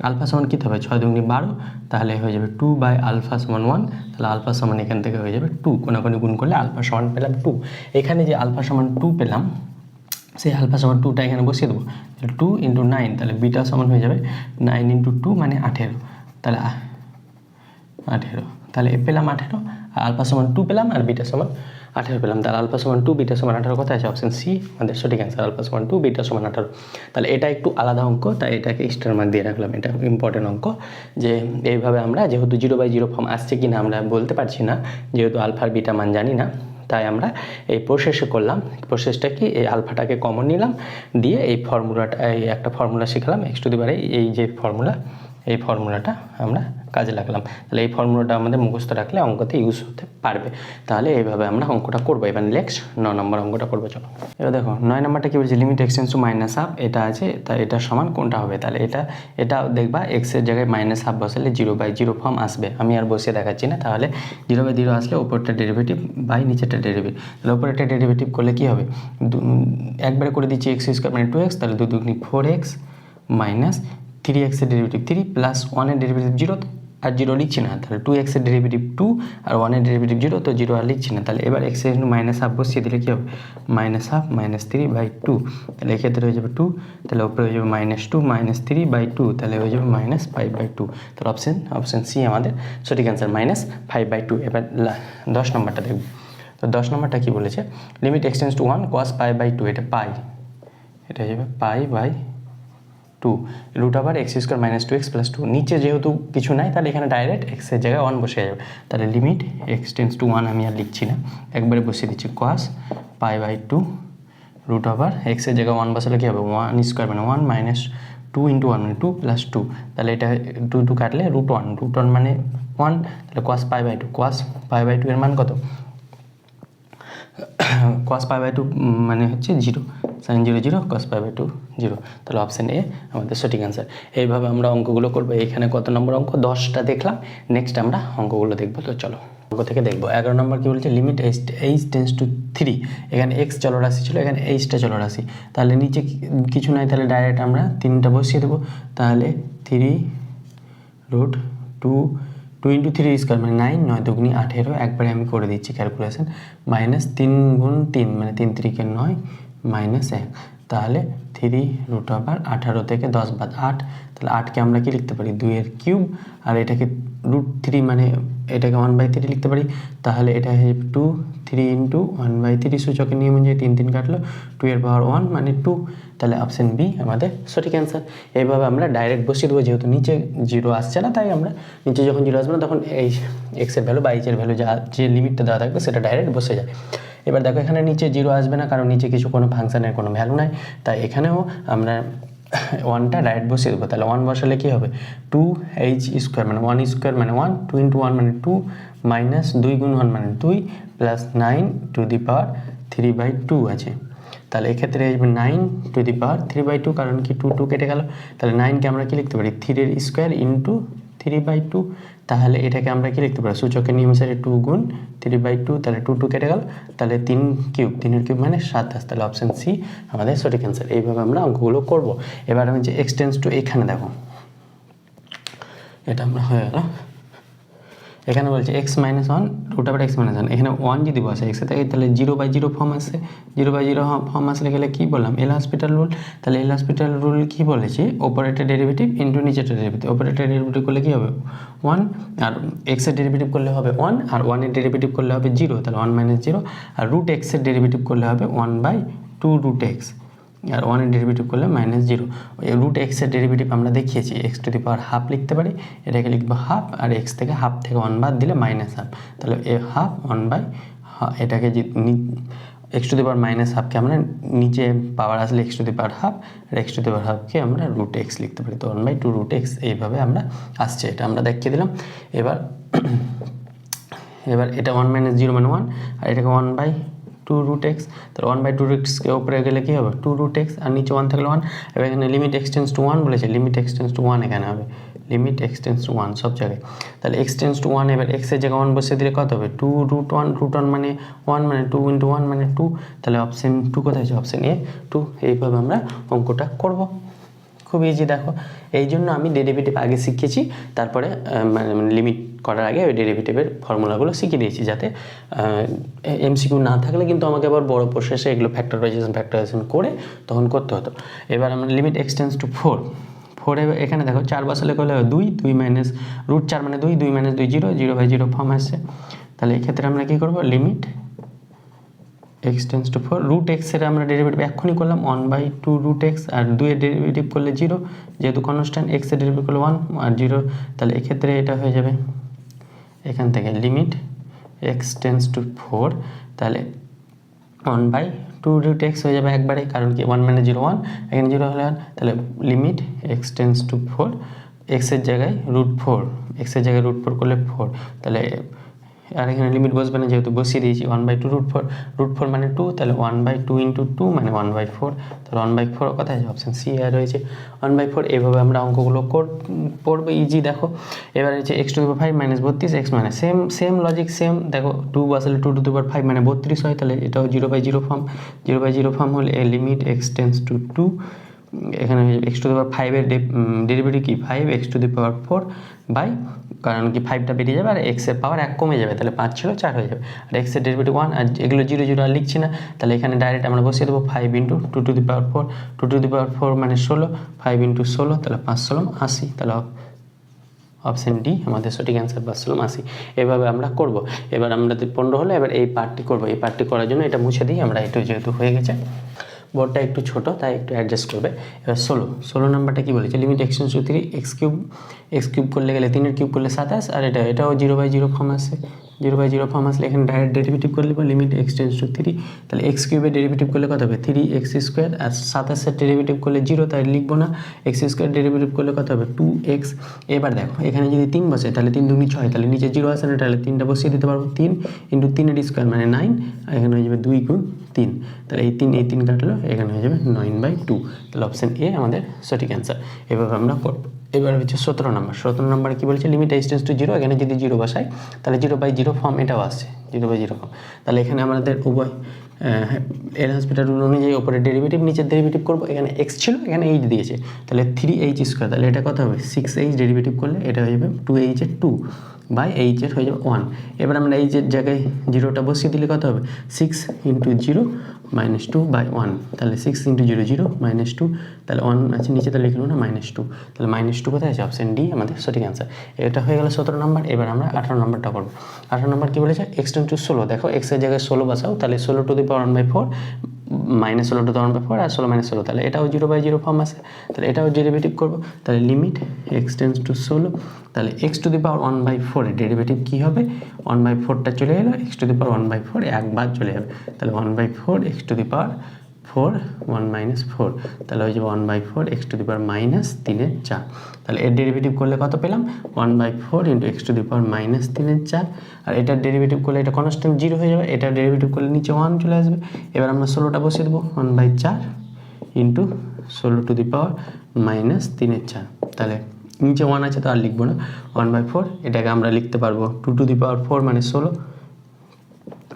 আলফা সমান কী হবে 6 দুগুণে 12, তাহলে হয়ে যাবে 2 বাই আলফা সমান 1, তাহলে আলফা সমান এখান থেকে হয়ে যাবে 2, কোনাকুনি গুণ করলে আলফা সমান পেলাম 2। এখানে যে আলফা সমান 2 পেলাম, সেই আলফা সমান 2টা এখানে বসিয়ে দেবো, 2 ইন্টু 9, তাহলে বিটা সমান হয়ে যাবে 9 ইন্টু 2 মানে 18, তাহলে 18, তাহলে পেলাম 18, আর আলফা সমান 2 পেলাম আর বিটা সমান 18 পেলাম, তাহলে আলফা সমান 2 বিটা সমান 18 কোথায় আছে, অপশন সি আমাদের সঠিক অ্যান্সার, আলফা সমান 2 বিটা সমান 18। তাহলে এটা একটু আলাদা অঙ্ক, তাই এটাকে স্টার মার্ক দিয়ে রাখলাম, এটা ইম্পর্টেন্ট অঙ্ক, যে এইভাবে আমরা যেহেতু 0/0 ফর্ম আসছে কি না আমরা বলতে পারছি না, যেহেতু আলফার বিটা মান জানি না, তাই আমরা এই প্রসেসে করলাম। প্রসেসটা কি, এই আলফাটাকে কমন নিলাম, দিয়ে এই ফর্মুলাটা, এই একটা ফর্মুলা শিখলাম x টু দি পাওয়ার, এই যে ফর্মুলা, এই ফর্মুলাটা আমরা কাজে লাগলাম। তাহলে এই ফর্মুলাটা আমাদের মুখস্থ রাখলে অঙ্কতে ইউজ হতে পারবে। তাহলে এইভাবে আমরা অঙ্কটা করবো। এবার নেক্সট 9 নম্বর অঙ্কটা করবো, চলো। এবার দেখো 9 নম্বরটা কী বলছে, limit x tends two minus half, এটা আছে, তা এটা সমান কোনটা হবে, তাহলে এটা দেখবা এক্সের জায়গায় মাইনাস হাফ বসালে 0/0 ফর্ম আসবে। আমি আর বসিয়ে দেখাচ্ছি না, তাহলে 0/0 আসলে ওপরটা ডেরিভেটিভ বাই নিচেরটা ডেরিভেটিভ, তাহলে ওপরেরটা ডেরিভেটিভ করলে কী হবে, একবারে করে দিচ্ছি এক্স স্কোয়ার মানে 2x, তাহলে 2 দুগুণে 4x মাইনাস 3x এর ডেরিভেটিভ 3 প্লাস 1 এর ডেরিভেটিভ 0, আর 0 লিখছি না, তাহলে 2x এর ডেরিভেটিভ 2 আর 1 এর ডেরিভেটিভ 0, তো 0 আর লিখছি না। তাহলে এবার x এর মাইনাস হাফ বসিয়ে দিলে কী হবে, মাইনাস হাফ মাইনাস 3/2, তাহলে এক্ষেত্রে হয়ে যাবে 2, তাহলে উপরে হয়ে যাবে -2 মাইনাস 3/2, তাহলে হয়ে যাবে -5/2। তাহলে অপশন সি আমাদের সঠিক অ্যান্সার, -5/2। এবার 10 নম্বরটা দেখব। তো 10 নম্বরটা কী বলেছে, limit x tends to 1 cos π/2, এটা পাই, এটা হয়ে যাবে π/2 root over x square minus 2x plus 2, নিচে যেহেতু কিছু নাই তাহলে এখানে ডাইরেক্ট এক্সের জায়গায় 1 বসে যাবে, তাহলে লিমিট এক্স টেন্ডস টু 1 আমি আর লিখছি না, একবারে বসিয়ে দিচ্ছি cos π/2 রুট ওভার এক্সের জায়গায় 1 বসালে কী হবে, 1 স্কোয়ার মানে 1 মাইনাস 2 ইন্টু 1 মানে 2 প্লাস 2, তাহলে এটা 2 কাটলে √1, √1 মানে 1, তাহলে cos π/2, cos π/2 এর মান কত, cos π/2 মানে হচ্ছে 0, sin 0 0 cos π/2 0, তাহলে অপশান এ আমাদের সঠিক অ্যান্সার। এইভাবে আমরা অঙ্কগুলো করবো। এখানে কত নম্বর অঙ্ক, 10টা দেখলাম, নেক্সট আমরা অঙ্কগুলো দেখবো। তো চলো অঙ্ক থেকে দেখবো। 11 নম্বর কী বলছে, লিমিট h টেন্ডস টু 3, এখানে x চলরাশি ছিল, এখানে h-টা চলরাশি, তাহলে নিচে কিছু নাই, তাহলে ডাইরেক্ট আমরা 3টা বসিয়ে দেবো, তাহলে 3√2 2 ইন্টু 3 স্কোয়ার মানে 9, 9 দুগুণি 18, একবারে আমি করে দিচ্ছি ক্যালকুলেশন, -3 গুণ 3 মানে 3 3 × 9 -1, তাহলে 3√18 থেকে 10 বাদ 8, তাহলে 8কে আমরা কি লিখতে পারি 2 এর কিউব, আর এটাকে √3 মানে এটাকে 1/3 লিখতে পারি, তাহলে এটা হয়ে 2 3 × 1/3 সূচকের নিয়ম অনুযায়ী 3 3 কাটলো 2 এর পাওয়ার 1 মানে 2, তাহলে অপশন বি আমাদের সঠিক অ্যান্সার। এইভাবে আমরা ডাইরেক্ট বসিয়ে দেবো, যেহেতু নিচে 0 আসছে না তাই আমরা নিচে যখন 0 আসবে না তখন এই এক্সের ভ্যালু বা এইচের ভ্যালু যে লিমিটটা দেওয়া থাকবে সেটা ডাইরেক্ট বসে যায়। এবার দেখো এখানে নিচে 0 আসবে না, কারণ নিচে কিছু কোনো ফাংশানের কোনো ভ্যালু নাই, তাই এখানেও আমরা 1টা ডাইরেক্ট বসিয়ে দেবো। তাহলে 1 বসালে কী হবে 2h² মানে 1² মানে 1, 2 × 1 মানে 2, মাইনাস 2 × 1 মানে 2, প্লাস 9^3/2 আছে। তাহলে এক্ষেত্রে আসবে 9^3/2, কারণ কি 2 2 কেটে গেল, তাহলে 9কে আমরা কি লিখতে পারি 3 এর স্কোয়ার ইন্টু 3/2, তাহলে এটাকে আমরা কি লিখতে পারি সূচকের নিয়ম অনুসারে 2 × 3/2, তাহলে 2 2 কেটে গেল, তাহলে 3 কিউব, 3 এর কিউব মানে 27, তাহলে অপশান সি আমাদের সঠিক অ্যান্সার। এইভাবে আমরা অঙ্কগুলো করব। এবার আমি যে এক্সটেন্স টু এখানে দেখো এটা আমরা হয়ে গেল, এখানে বলছে x - 1 √x - 1, এখানে 1 যদি বসে এক্সে থাকে তাহলে 0/0 ফর্ম আসে, 0/0 ফর্ম আসলে গেলে কী বললাম এল হসপিটাল রুল, তাহলে এল হসপিটাল রুল কী বলেছি অপারেটর ডেরিভেটিভ ইন্টু নিচেরটা ডেরিভেটিভ, অপারেটর ডেরিভেটিভ করলে কী হবে 1, আর এক্সের ডেরিভেটিভ করলে হবে 1, আর 1 এর ডেরিভেটিভ করলে হবে 0, তাহলে 1 - 0, আর √x এর ডেরিভেটিভ করলে হবে 1/2 √x, আর 1 এর ডেরিভেটিভ করলে -0। এই √x এর ডেরিভেটিভ আমরা দেখিয়েছি x⁻½ লিখতে পারি, এটাকে লিখবো হাফ, আর x থেকে হাফ থেকে 1 বাদ দিলে -1/2, তাহলে এ হাফ 1/2, এটাকে যে x⁻−12কে আমরা নিচে পাওয়ার আসলে x⁻½ আর x⁻½ আমরা √x লিখতে পারি, তো 1/2 √x এইভাবে আমরা আসছে, এটা আমরা দেখিয়ে দিলাম। এবার এটা 1 - 0 মানে 1, আর এটাকে 1/2 √x, তাহলে 1/2 √x-কে উপরে গেলে কী হবে 2 √x, আর নিচে 1 থাকলে 1, এবার এখানে লিমিট এক্সটেন্স টু 1 বলেছে, লিমিট এক্সটেন্স টু 1 এখানে হবে লিমিট এক্সটেন্স টু 1 সব জায়গায়, তাহলে এক্সটেন্স টু 1, এবার x এর জায়গায় 1 বসিয়ে দিলে কত হবে 2 √1 মানে 1 মানে 2 × 1 মানে 2, তাহলে অপশন 2 কোথায় আছে অপশন এ 2। এইভাবে আমরা অঙ্কটা করব, খুব ইজি। দেখো এই জন্য আমি ডেরিভেটিভ আগে শিখেছি, তারপরে মানে লিমিট করার আগে ওই ডেরিভেটিভের ফর্মুলাগুলো শিখিয়ে দিয়েছি, যাতে এমসিকিউ না থাকলে কিন্তু আমাকে আবার বড় প্রসেসে এগুলো ফ্যাক্টরাইজেশন করে তখন করতে হতো। এবার আমরা লিমিট এক্সটেন্স টু 4, এখানে দেখো 4 বসালে করলে 2 মাইনাস √4 মানে 2 2 - 2 0, 0/0 ফর্ম আসছে, তাহলে এক্ষেত্রে আমরা কী করবো লিমিট এক্সটেন্স টু 4, √x এর আমরা ডেরিভেটিভ এক্ষুনি করলাম 1/2 √x, আর 2 এর ডেরিভেটিভ করলে 0, যেহেতু কনস্ট্যান্ট, x এর ডেরিভেটিভ করলে 1 আর 0, তাহলে এক্ষেত্রে এটা হয়ে যাবে এখান থেকে লিমিট এক্সটেন্স টু 4, তাহলে 1/2 √x হয়ে যাবে একবারে, কারণ কি 1 - 0 1, এখানে 0 হলে 1, তাহলে লিমিট এক্সটেন্স টু 4, x এর জায়গায় √4, x এর জায়গায় √4 করলে 4, তাহলে আর এখানে লিমিট বসবে না যেহেতু বসিয়ে দিয়েছি 1/2 √4 মানে 2, তাহলে 1/2 × 2 মানে 1/4, তাহলে 1/4 কোথায় আছে অপশান সি আর রয়েছে 1/4। এইভাবে আমরা অঙ্কগুলো পড়বো ইজি। দেখো এবার হচ্ছে x⁵ -32 x মানে সেম লজিক সেম, দেখো 2 বসালে 2⁵ মানে 32 হয়, তাহলে এটাও 0/0 ফর্ম, 0/0 ফর্ম হলে এ লিমিট এক্সটেন্স টু 2, এখানে x⁵ এর ডেরিভেটিভ কি 5 x⁴, কারণ কি 5টা বেরিয়ে যাবে আর x এর পাওয়ার 1 কমে যাবে, তাহলে 5 ছিল 4 হয়ে যাবে, আর x এর ডেরিভেটিভ 1, আর এগুলো 0 0 আর লিখছি না, তাহলে এখানে ডাইরেক্ট আমরা বসিয়ে দেবো 5 × 2⁴, 2⁴ মানে 16, 5 × 16, তাহলে 5 16 80, তাহলে অপশান ডি আমাদের সঠিক অ্যান্সার 5 16 80। এভাবে আমরা করব। এবার আমাদের 15 হলো, এবার এই পার্টটি করবো, এই পার্টটি করার জন্য এটা মুছে দিই আমরা, একটু যেহেতু হয়ে গেছে বোর্ডটা একটু ছোটো তাই একটু অ্যাডজাস্ট করবে। এবার 16 নাম্বারটা কী বলেছে limit x tends to 3 x cube করলে গেলে 3 এর কিউব করলে 27, আর এটাও 0/0 ফর্ম আসছে, 0/0 ফর্ম আসলে এখানে ডাইরেক্ট ডেরিভেটিভ করে নেব লিমিট এক্সটেন্স টু 3, তাহলে x কিউবের ডেরিভেটিভ করলে কত হবে 3x², আর 27 ডেরিভেটিভ করলে 0 তাই লিখবো না, x² ডেরিভেটিভ করলে কত হবে 2x। এবার দেখো এখানে যদি 3 বসে তাহলে 3 2 6, তাহলে নিচে 0 আসে না, তাহলে 3টা বসিয়ে দিতে পারবো, 3 × 3 এর স্কোয়ার মানে 9, আর এখানে হয়ে যাবে 2 × 3, তাহলে এই 3 কাটলো, এখানে হয়ে যাবে 9/2, তাহলে অপশান এ আমাদের সঠিক অ্যান্সার। এভাবে আমরা করবো। এবার হচ্ছে 17 নম্বরে কী বলছে লিমিট এক্সটেন্স টু 0, এখানে যদি 0 বসাই তাহলে 0/0 ফর্ম এটাও আসছে 0/0 ফর্ম, তাহলে এখানে আমাদের উভয় এল হসপিটাল রুল অনুযায়ী ওপরে ডেরিভেটিভ নিচের ডেরিভেটিভ করবো, এখানে x ছিল এখানে h দিয়েছে, তাহলে 3h², তাহলে এটা কত হবে 6h ডেরিভেটিভ করলে এটা হয়ে যাবে 2h এর 2/h হয়ে যাবে 1। এবার আমরা h এর জায়গায় 0টা বসিয়ে দিলে কত হবে 6 × 0 -2/1, তাহলে 6 × 0 0 -2, তাহলে 1 আছে নিচে, তাহলে লিখলো না -2, তাহলে -2 কোথায় আছে? অপশন ডি আমাদের সঠিক অ্যান্সার। এটা হয়ে গেল 17 নম্বর। এবার আমরা 18 নম্বরটা করবো। 18 নম্বর কী বলেছে? x → 16। দেখো এক্সের জায়গায় 16 বসাও, তাহলে 16 two the power 1/4 -16 two the পাওয়ার 1/4 আর 16 - 16, তাহলে এটাও 0/0 ফর্ম আছে, তাহলে এটাও ডেরিভেটিভ করবো। তাহলে লিমিট x → 16, তাহলে x টু দি পাওয়ার 1/4 এর ডেরিভেটিভ কী হবে? 1/4টা চলে এলো, x টু দি পাওয়ার 1/4 একবার চলে যাবে, তাহলে 1/4 x টু দি পাওয়ার 4 1 - 4, তাহলে হয়ে যাবে 1/4 x টু দি পাওয়ার -3/4। তাহলে এর ডেরিভেটিভ করলে কত পেলাম? 1/4 × x টু দি পাওয়ার -3/4, আর এটার ডেরিভেটিভ করলে এটা কনস্ট্যান্ট 0 হয়ে যাবে, এটার ডেরিভেটিভ করলে নিচে 1 চলে আসবে। এবার আমরা 16টা বসিয়ে দেবো, 1/4 × 16 টু দি পাওয়ার -3/4, তাহলে নিচে 1 আছে তো আর লিখবো না, 1/4, এটাকে আমরা লিখতে পারবো 2 টু দি পাওয়ার 4 মানে 16,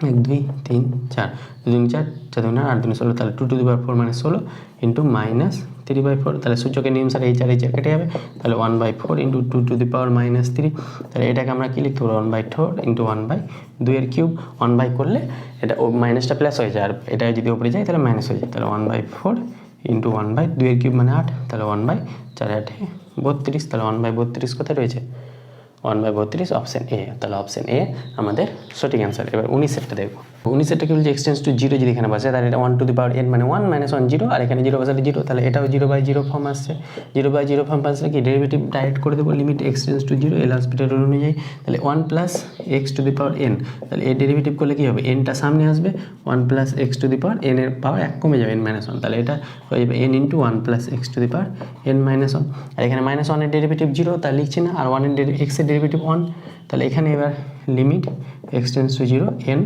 1 2 3 4, 2 2 4 4 2 8 2 16, তাহলে 2 টু দি পাওয়ার 4 মানে 16 ইন্টু -3/4, তাহলে সূচকের নিয়ম স্যার এই 4 কেটে যাবে, তাহলে 1/4 ইন্টু 2 টু দি পাওয়ার -3, তাহলে এটাকে আমরা কি লিখতে পারবো? 1/4 ইন্টু 1/2 এর কিউব, 1/, করলে এটা মাইনাসটা প্লাস হয়ে যায়, আর এটা যদি উপরে যায় তাহলে মাইনাস হয়ে যায়, তাহলে 1/4 ইন্টু 1/2 এর কিউব মানে 8, তাহলে 1/4 8 32, তাহলে 1/32 কোথায় রয়েছে? 1/32 অপশন এ, তাহলে অপশন এ আমাদের সঠিক অ্যান্সার। এবার 19এরটা দেখবো। 19এরটা কি বলছে? x → 0 যদি এখানে বসে, তাহলে এটা 1 টু দি পাওয়ার n মানে 1 - 1 0, আর এখানে 0 বসালে 0, তাহলে এটাও 0/0 ফর্ম আসছে। 0/0 ফর্ম আসলে কি ডেরিভেটিভ ডাইরেক্ট করে দেবো, limit x → 0 L'Hopital rule অনুযায়ী, তাহলে 1 + x to the power n, তাহলে এর ডেরিভেটিভ করলে কী হবে? nটা সামনে আসবে, 1 + x to the power n এর পাওয়ার 1 কমে যাবে, n - 1, তাহলে এটা হয়ে যাবে n × 1 + x to the power n - 1, আর এখানে -1 এর ডেরিভেটিভ 0, তা লিখছি না, আর 1 এর x এর ডেরিভেটিভ 1, তাহলে এখানে এবার limit x → 0 n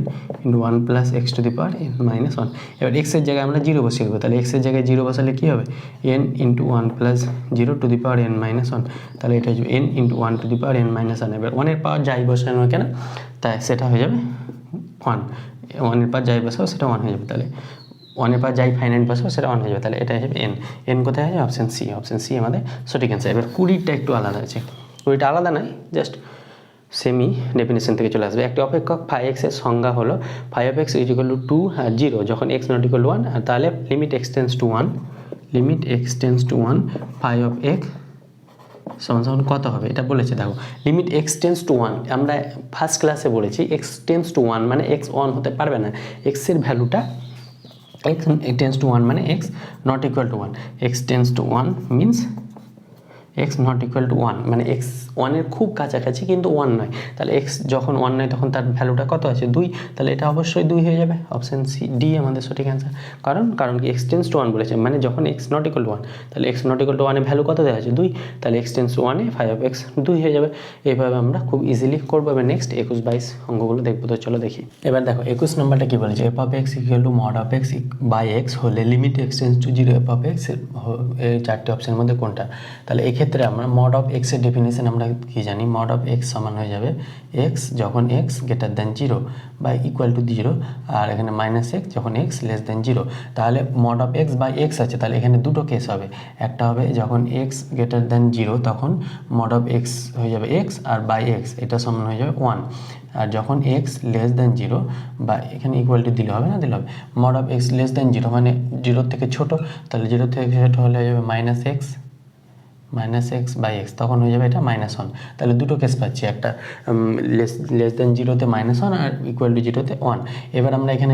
× 1 + x to the power n - 1, এবার x এর জায়গায় আমরা 0 বসিয়ে দেবো, তাহলে x এর জায়গায় 0 বসালে কী হবে? n × 1 + 0 two the power n - 1, তাহলে এটা হচ্ছে n × 1 two the power n - 1, এবার 1 এর পাওয়ার যাই বসানো কেন তাই সেটা হয়ে যাবে 1, 1 এর পাওয়ার যাই বসাবো সেটা 1 হয়ে যাবে, তাহলে 1 এর পাওয়ার যাই ফাইনাইট বসাবো সেটা 1 হয়ে যাবে, তাহলে এটা হিসেবে n কোথায় আছে? অপশন সি, অপশন সি আমাদের সঠিক অ্যান্সার। এবার 20টা একটু আলাদা আছে, 20টা আলাদা নয়, জাস্ট সেমি ডেফিনেশন থেকে চলে আসবে। একটি অপেক্ষক φx এর সংজ্ঞা হলো φx = 2 আর 0 যখন x ≠ 1, আর তাহলে limit x → 1, limit x → 1 φx সমান কত হবে? এটা বলেছে, দেখো লিমিট x টেন্স টু 1, আমরা ফার্স্ট ক্লাসে বলেছি x টেন্স টু 1 মানে x 1 হতে পারবে না, x এর ভ্যালুটা x টেন্স টু 1 মানে x not equal to 1, x tends two 1 means x not equal to 1 মানে x 1 এর খুব কাছাকাছি কিন্তু 1 নয়, তাহলে x যখন 1 নয় তখন তার ভ্যালুটা কত আছে? 2, তাহলে এটা অবশ্যই 2 হয়ে যাবে, অপশন সি ডি আমাদের সঠিক অ্যান্সার। কারণ কি x টেন্স টু 1 বলেছে, মানে যখন x নট ইকুয়াল টু 1, তাহলে x নট ইকুয়াল টু 1 এর ভ্যালু কত দেওয়া আছে? 2, তাহলে x টেন্স টু 1 এ φx 2 হয়ে যাবে। এইভাবে আমরা খুব ইজিলি করবো। এবার নেক্সট 21-22 অঙ্কগুলো দেখবো, তো চলো দেখি। এবার দেখো 21 নম্বরটা কি বলেছে? f(x) = mod of x by x হলে limit x tends to 0 f(x) এই চারটি অপশনের মধ্যে কোনটা? তাহলে এক্ষেত্রে আমরা mod of x এর ডেফিনেশন আমরা কি জানি? mod of x সমান হয়ে যাবে x যখন x গ্রেটার দ্যান 0 বা ইকুয়াল টু 0, আর এখানে -x যখন x লেস দ্যান 0। তাহলে mod of x বাই x আছে, তাহলে এখানে দুটো কেস হবে, একটা হবে যখন x গ্রেটার দ্যান 0 তখন mod of x হয়ে যাবে x, আর বাই x এটা সমান হয়ে যাবে 1, আর যখন x লেস দ্যান 0 বা এখানে ইকুয়াল টু দিলে হবে না, দিলে হবে mod of x less than 0 মানে 0 থেকে ছোটো, তাহলে 0 থেকে ছোটো হলে হয়ে যাবে -x বাই x, তখন হয়ে যাবে এটা -1। তাহলে দুটো কেস পাচ্ছি, একটা লেস দ্যান 0-তে -1 আর ইকুয়াল টু 0-তে 1। এবার আমরা এখানে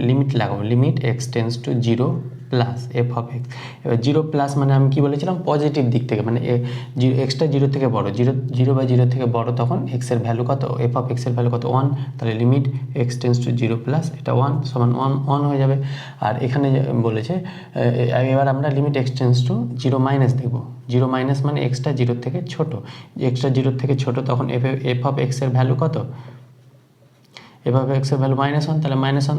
লিমিট লাগাবো, limit x tends to 0 plus f of x. এবার 0 প্লাস মানে আমি কী বলেছিলাম? পজিটিভ দিক থেকে, মানে এক্সটা 0 থেকে বড়, 0/0 থেকে বড়, তখন এক্সের ভ্যালু কত? এফ অফ এক্সের ভ্যালু কত? 1, তাহলে limit x tends to 0 plus এটা 1 সমান 1 হয়ে যাবে। আর এখানে বলেছে এবার আমরা limit x tends to 0 minus দেখবো, 0 মাইনাস মানে এক্সটা 0 থেকে ছোটো, এক্সটা 0 থেকে ছোটো, তখন এফ অফ এক্সের ভ্যালু কত? এভাবে x এর ভ্যালু -1, তাহলে -1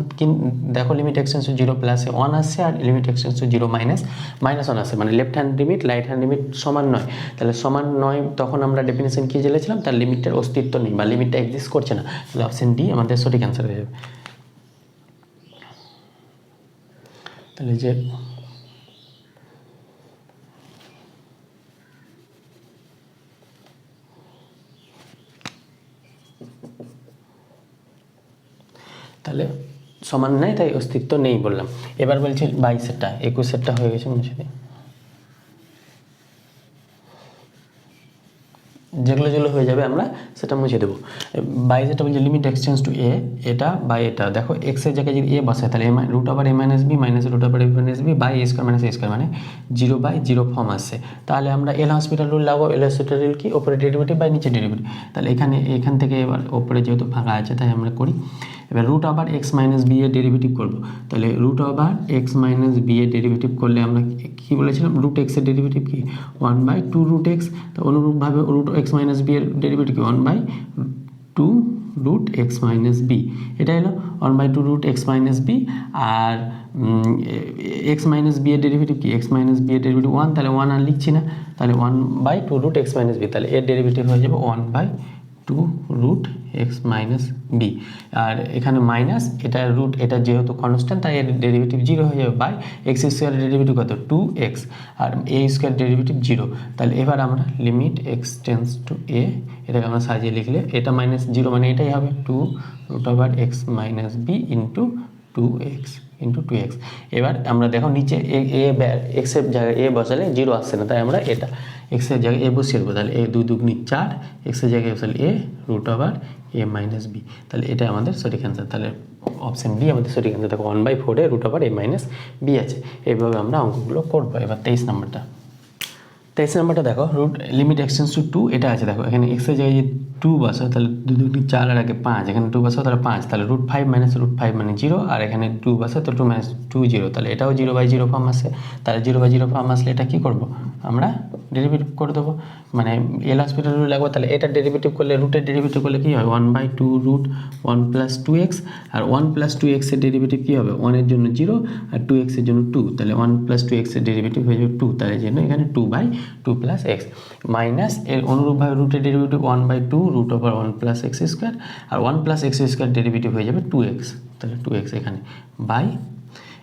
দেখো লিমিট x টেন্স টু 0 প্লাসে 1 আসছে, আর লিমিট x টেন্স টু 0 -1 আসছে, মানে left hand limit right hand limit সমান নয়। তাহলে সমান নয় তখন আমরা ডেফিনেশন কী জেনেছিলাম? তার লিমিটের অস্তিত্ব নেই বা লিমিটটা এক্সিস্ট করছে না, তাহলে অপশন ডি আমাদের সঠিক অ্যান্সার হয়ে যাবে। তাহলে যে তাহলে সমান নেই, তাই অস্তিত্ব নেই বললাম। এবার বলছি 22-এরটা, 21-এরটা হয়ে গেছে মুছে দিই। যেগুলো যেগুলো হয়ে যাবে আমরা সেটা মুছে দেবো। 22-এটা বলছে লিমিট এক্সটেন্স টু এ, এটা বাই এটা। দেখো এক্সের জায়গায় যদি এ বসে তাহলে root over a minus b minus root over a minus b by a square minus a square, মানে 0/0 ফর্ম আসছে। তাহলে আমরা এল হসপিটাল রুল লাগাবো। এল হসপিটাল রুল কি, ওপরে ডেরিভেটিভ বাই নিচে ডেরিভেটিভ। তাহলে এখান থেকে এবার ওপরে যেহেতু ফাঁকা আছে তাই আমরা করি। এবার root over x minus b এর ডেরিভেটিভ করবো। তাহলে root over x minus b এর ডেরিভেটিভ করলে আমরা কী বলেছিলাম, রুট এক্সের ডেরিভেটিভ কি 1/2 রুট এক্স। তো অনুরূপভাবে রুট এক্স মাইনাস বি এর ডেরিভেটিভ কি 1/2 রুট এক্স মাইনাস বি। এটা হলো 1/2 রুট এক্স মাইনাস বি। আর এক্স মাইনাস বি এর ডেরিভেটিভ কি, এক্স মাইনাস বি এর ডেরিভেটিভ 1, তাহলে 1 আর লিখছি না, তাহলে 1/2 রুট এক্স মাইনাস বি। তাহলে এর ডেরিভেটিভ হয়ে যাবে 1/2 রুট এক্স মাইনাস বি। আর এখানে মাইনাস, এটা রুট, এটা যেহেতু কনস্ট্যান্ট তাই এর ডেরিভেটিভ 0 হয়ে যাবে, বাই এক্স স্কোয়ারের ডেরিভেটিভ কত 2x, আর এ স্কোয়ার ডেরিভেটিভ 0। তাহলে এবার আমরা লিমিট এক্স টেন্স টু এ, এটাকে আমরা সাজিয়ে লিখলে এটা -0 মানে এটাই হবে 2 root over x minus b into 2x। এবার আমরা দেখো নিচে এক্সের জায়গায় এ বসালে 0 আসছে না, তাই আমরা এটা এক্সের জায়গায় এ বসিয়ে দেবো। তাহলে এ 2 দুগুণি 4, এক্সের জায়গায় বসালে এ root over a minus B. তাহলে এটা আমাদের সঠিক অ্যান্সার। তাহলে অপশান বি আমাদের সঠিক অ্যান্সার। দেখো 1/4 এ root over a minus B আছে। এইভাবে আমরা অঙ্কগুলো করবো। এবার 23 নম্বরটা দেখো রুট লিমিট এক্সটেন্স টু 2, এটা আছে। দেখো এখানে এক্সের জায়গায় যে 2 বসো তাহলে 2 দুগুণি 4 আর আগে 5, এখানে 2 বসো তাহলে 5, তাহলে √5 মাইনাস √5 মানে 0, আর এখানে 2 বসো তো 2 মাইনাস 2 0, তাহলে এটাও 0/0 ফর্ম আসে। তাহলে 0/0 ফর্ম আসলে এটা কী করবো, আমরা ডেরিভেটিভ করে দেবো, মানে এল হসপিটাল রুল লাগবো। তাহলে এটা ডেরিভেটিভ করলে, রুটের ডেরিভেটিভ করলে কী হয় 1/2 রুট 1 প্লাস 2x, আর 1 প্লাস 2x এর ডেরিভেটিভ কী হবে, 1 এর জন্য 0 আর 2x এর জন্য 2, তাহলে 1 প্লাস 2x এর ডেরিভেটিভ হয়ে যাবে 2, তাহলে জন্য এখানে 2/2 প্লাস x মাইনাস এর অনুরূপভাবে রুটের derivative 1/2 root over 1 plus x square, আর 1 প্লাস এক্স স্কোয়ার ডেরিভেটিভ হয়ে যাবে 2x, তাহলে 2x এখানে বাই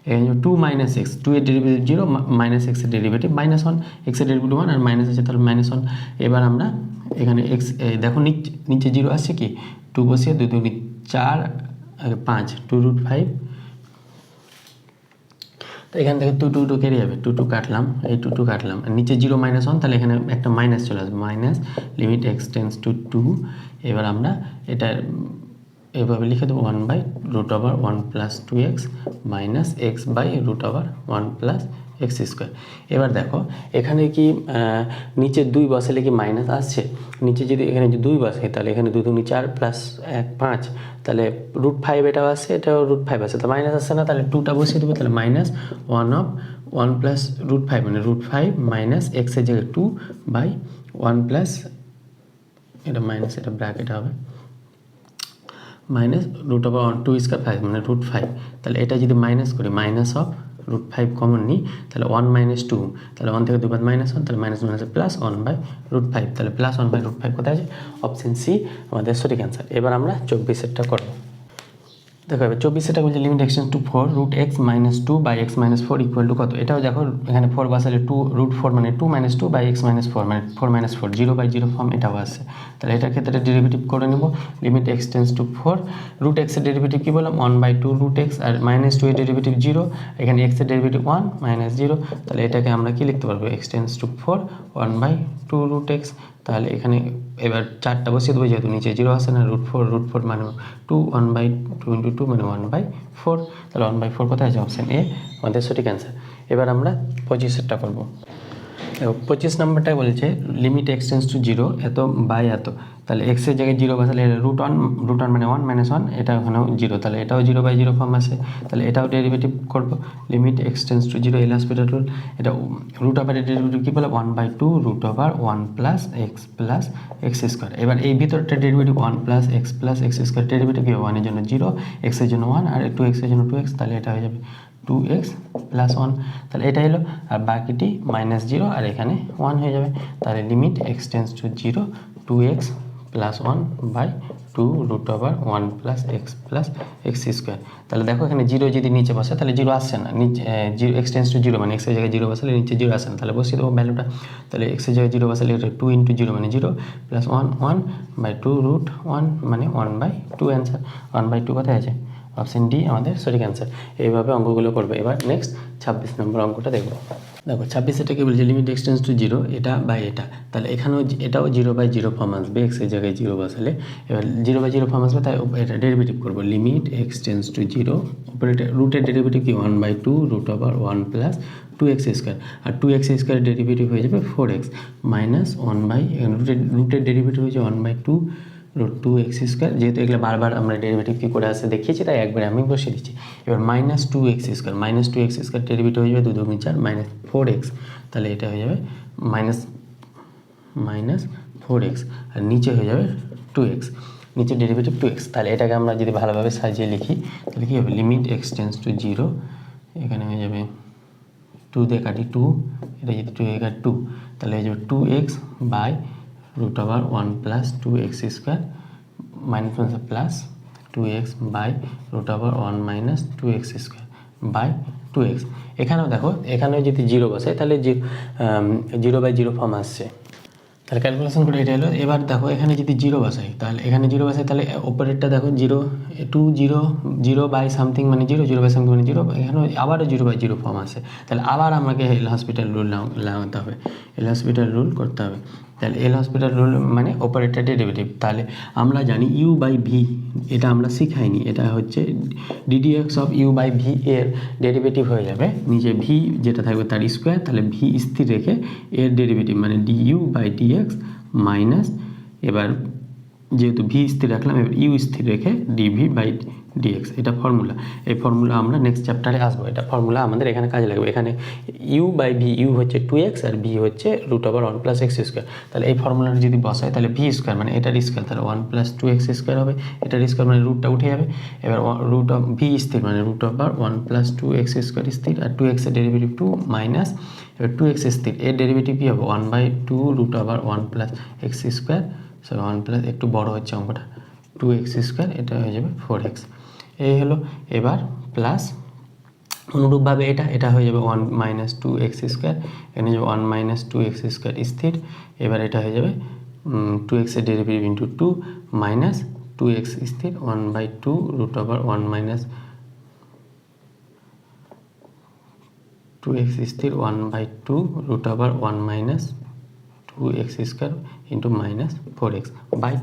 এখানে 2 মাইনাস এক্স, 2 এর ডেরিভেটিভ 0 মাইনাস এক্স এর ডেরিভেটিভ -1, এক্স এর ডেরিভেটিভ 1 আর মাইনাস আছে তাহলে -1। এবার আমরা এখানে এক্স দেখো নিচে 0 আসছে কি 2 বসিয়ে 2 2 4 5 2√5, তো এখান থেকে 2 কেটে যাবে, 2 কাটলাম, এই 2 কাটলাম, আর নিচে 0 -1 তাহলে এখানে একটা মাইনাস চলে আসবে, minus limit x tends to 2। এবার আমরা এটা এভাবে লিখে দেবো 1/√1 plus 2x minus x by √1 plus x square. এবার দেখো এখানে কি নিচে 2 বসালে কি মাইনাস আসছে, নিচে যদি এখানে 2 বসে তাহলে এখানে 2 2 4 প্লাস 1 5, তাহলে √5 এটাও আসছে, এটাও √5 আসছে, তো মাইনাস আসছে না, তাহলে 2টা বসিয়ে দেবো, তাহলে -1 প্লাস √5 মানে √5 মাইনাস এক্সের জায়গায় 2 বাই 1 প্লাস এটা মাইনাস এটা ব্র্যাকেট হবে মাইনাস √2 স্কোয়ার 5 মানে √5, তাহলে এটা যদি মাইনাস করি মাইনাস অফ √5 কমন নিই তাহলে 1 - 2, তাহলে 1 থেকে 2 বাদ -1, তাহলে মাইনাস প্লাস 1/√5, তাহলে প্লাস 1/√5 কোথায় আছে, অপশন সি আমাদের সঠিক অ্যান্সার। এবার আমরা 24-এরটা করবো। দেখো এবার 24-এটা বলছে limit x tends to 4 root x minus 2 by x minus 4 equal to কত, এটাও দেখো এখানে 4 বসালে 2 √4 মানে 2 - 2 বাই এক্স মাইনাস 4 মানে 4 - 4 0/0 ফর্ম এটাও আসছে। তাহলে এটার ক্ষেত্রে ডেরিভেটিভ করে নেব, লিমিট এক্সটেন্স টু 4 রুট এক্সের ডেরিভেটিভ কী বললাম 1/2 রুট এক্স, আর -2 এর ডেরিভেটিভ 0, এখানে এক্সের ডেরিভেটিভ 1 -0, তাহলে এটাকে আমরা কি লিখতে পারবো এক্সটেন্স টু 4 1/2 রুট এক্স। তাহলে এখানে এবার 4টা বসিয়ে দেবো, যেহেতু নিচে 0 আসে না, √4 মানে 2 1/2 × 2 মানে 1/4, তাহলে 1/4 কোথায় আছে, অপশান এ আমাদের সঠিক অ্যান্সার। এবার আমরা 25-এরটা করবো। 25 নম্বরটায় বলছে লিমিট এক্সটেন্স টু 0 এত বাই এত, তাহলে এক্সের জায়গায় 0 বসালে √1 মানে 1 - 1, এটা ওখানেও 0, তাহলে এটাও 0/0 ফর্ম আসে, তাহলে এটাও ডেরিভেটিভ করবো, limit x tends to 0 L'Hopital rule, এটা রুট ওভারের ডেরিভেটিভ কী বলে 1/2 √1 প্লাস এক্স স্কোয়ার। এবার এই ভিতরটা derivative 1 plus x square, derivative কী হবে 1 এর জন্য 0, এক্সের জন্য 1 আর 2x এর জন্য 2x, তাহলে এটা হয়ে যাবে 2x প্লাস 1, তাহলে এটা এলো, আর বাকিটি -0 আর এখানে 1 হয়ে যাবে, তাহলে limit x tends to 0 2x plus 1/2 √1 plus x square. তাহলে দেখো এখানে 0 যদি নিচে বসে তাহলে 0 আসছে না, নিচে 0 এক্সটেন্স টু 0 মানে এক্সের জায়গায় 0 বসালে নিচে 0 আসে না, তাহলে বসিয়ে দেবো ভ্যালুটা, তাহলে এক্সের জায়গায় 0 বসালে এটা 2 × 0 মানে 0 প্লাস 1/2 √1 মানে 1/2 অ্যান্সার। 1/2 কোথায় আছে, অপশন ডি আমাদের সঠিক অ্যান্সার। এইভাবে অঙ্কগুলো করবে। এবার নেক্সট 26 নম্বর অঙ্কটা দেখবো। দেখো 26 এটাকে বলছে লিমিট এক্সটেন্স টু 0 এটা বাই এটা, তাহলে এখানেও এটাও 0/0 ফর্ম আসবে, এক্স এর জায়গায় 0 বসালে এবার 0/0 ফর্ম আসবে, তাই এটা ডেরিভেটিভ করবো লিমিট এক্সটেন্স টু 0, উপরে রুটের ডেরিভেটিভ কি 1/2 √1 প্লাস 2x², আর 2x² ডেরিভেটিভ হয়ে যাবে 4x মাইনাস 1 রুটের ডেরিভেটিভ হয়েছে 1/2 √2x², যেহেতু এগুলো বারবার আমরা ডেরিভেটিভ কী করে আসে দেখিয়েছি তাই একবারে আমি বসিয়ে দিচ্ছি। এবার মাইনাস 2x² ডেরিভেটিভ হয়ে যাবে 2 × 4 মাইনাস 4x, তাহলে এটা হয়ে যাবে মাইনাস 4x, আর নিচে হয়ে যাবে 2x, নিচে ডেরিভেটিভ 2x। তাহলে এটাকে আমরা যদি ভালোভাবে সাজিয়ে লিখি তাহলে কী হবে লিমিট এক্সটেন্স টু 0, এখানে হয়ে যাবে 2 দিয়ে কাটি 2, এটা যদি 2 দিয়ে কাটি 2, তাহলে হয়ে যাবে 2x by √1 plus 2x² minus plus 2x by √1 minus 2x² by 2x। এখানেও দেখো, এখানেও যদি 0 বসে তাহলে 0/0 ফর্ম আসছে, তাহলে ক্যালকুলেশন করে এটা এলো। এবার দেখো এখানে যদি 0 বসাই, তাহলে এখানে 0 বসাই, তাহলে ওপরেরটা দেখো 0 2 0 বাই সামথিং মানে 0 বাই সামথিং মানে 0, এখানে আবারও 0/0 ফর্ম আসে, তাহলে আবার আমাকে এল হসপিটাল রুল লাগাতে হবে, এল হসপিটাল রুল করতে হবে। তাহলে এল হসপিটাল রুল মানে অপারেটর ডেরিভেটিভ, তাহলে আমরা জানি u/v, এটা আমরা শিখাইনি, এটা হচ্ছে ddx অফ u/v এর ডেরিভেটিভ হয়ে যাবে নিচে v যেটা থাকবে তার স্কোয়ার, তাহলে v স্থির রেখে এর ডেরিভেটিভ মানে du/dx মাইনাস, এবার যেহেতু v স্থির রাখলাম এবার u স্থির রেখে dv/dx, এটা ফর্মুলা। এই ফর্মুলা আমরা নেক্সট চ্যাপ্টারে আসবো, এটা ফর্মুলা আমাদের এখানে কাজে লাগবে। এখানে u/v, u হচ্ছে 2x আর v হচ্ছে √1 প্লাস x², তাহলে এই ফর্মুলাটা যদি বসাই তাহলে v স্কোয়ার মানে এটার স্কোয়ার, তাহলে 1 প্লাস 2x² হবে, এটার স্কোয়ার মানে রুটটা উঠে যাবে। এবার v স্থির মানে √1 প্লাস 2x² স্থির, আর 2x এর ডেরিভেটিভ 2 মাইনাস, এবার 2x স্থির এর ডেরিভেটিভ কী হবে 1/2 √1 প্লাস x², 1 প্লাস একটু বড় হচ্ছে অঙ্কটা 2x², এটা হয়ে যাবে 4x, এই হলো। এবার প্লাস অনুরূপভাবে এটা হয়ে যাবে 1 মাইনাস 2x², এখানে যাবে 1 মাইনাস 2x² স্থির, এবার এটা হয়ে যাবে 2x এর ডেরিভেটিভ ইন্টু 2 মাইনাস 2x স্থির 1/2 √1 মাইনাস 2x স্থির 1/2 √1 minus 2x² into minus 4x by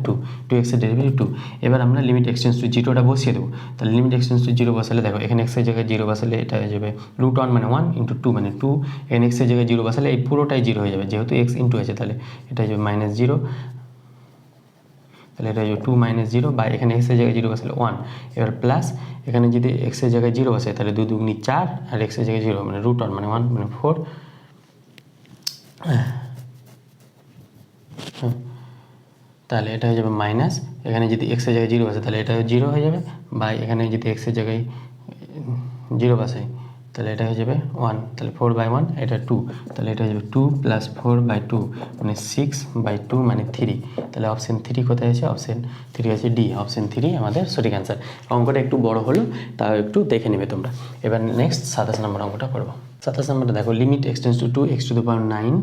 2x এর ডেরিভেটিভ 2। এবার আমরা লিমিট এক্সটেন্স টু 0টা বসিয়ে দেবো, তাহলে লিমিট এক্সটেন্স টু 0 বসালে দেখো এখানে x এর জায়গায় 0 বসালে এটা হয়ে যাবে √1 মানে 1 ইন্টু 2 মানে 2, এখানে x এর জায়গায় 0 বসালে এই পুরোটাই 0 হয়ে যাবে, যেহেতু x ইন্টু আছে তাহলে এটা হয়ে যাবে -0, তাহলে এটা হয়ে যাবে 2 মাইনাস 0 বা এখানে x এর জায়গায় 0 বসালে 1, এবার প্লাস এখানে যদি x এর জায়গায় 0 বসায় তাহলে 2 দুগুণি 4 আর x এর জায়গায় 0 মানে √1 মানে 1 মানে 4, তাহলে এটা হয়ে যাবে মাইনাস, এখানে যদি x এর জায়গায় 0 বসে তাহলে এটা 0 হয়ে যাবে, বা এখানে যদি x এর জায়গায় 0 বসাই তাহলে এটা হয়ে যাবে 1, তাহলে 4/1 এটা 2, তাহলে এটা হয়ে যাবে 2 প্লাস 4/2 মানে 6/2 মানে 3, তাহলে অপশান 3 কোথায় আছে, অপশান 3 আছে ডি, অপশান 3 আমাদের সঠিক অ্যান্সার। অঙ্কটা একটু বড় হলো, তাও একটু দেখে নেবে তোমরা। এবার নেক্সট 27 নম্বর অঙ্কটা করবো। 27 নম্বরটা দেখো limit x tends two 2x⁻9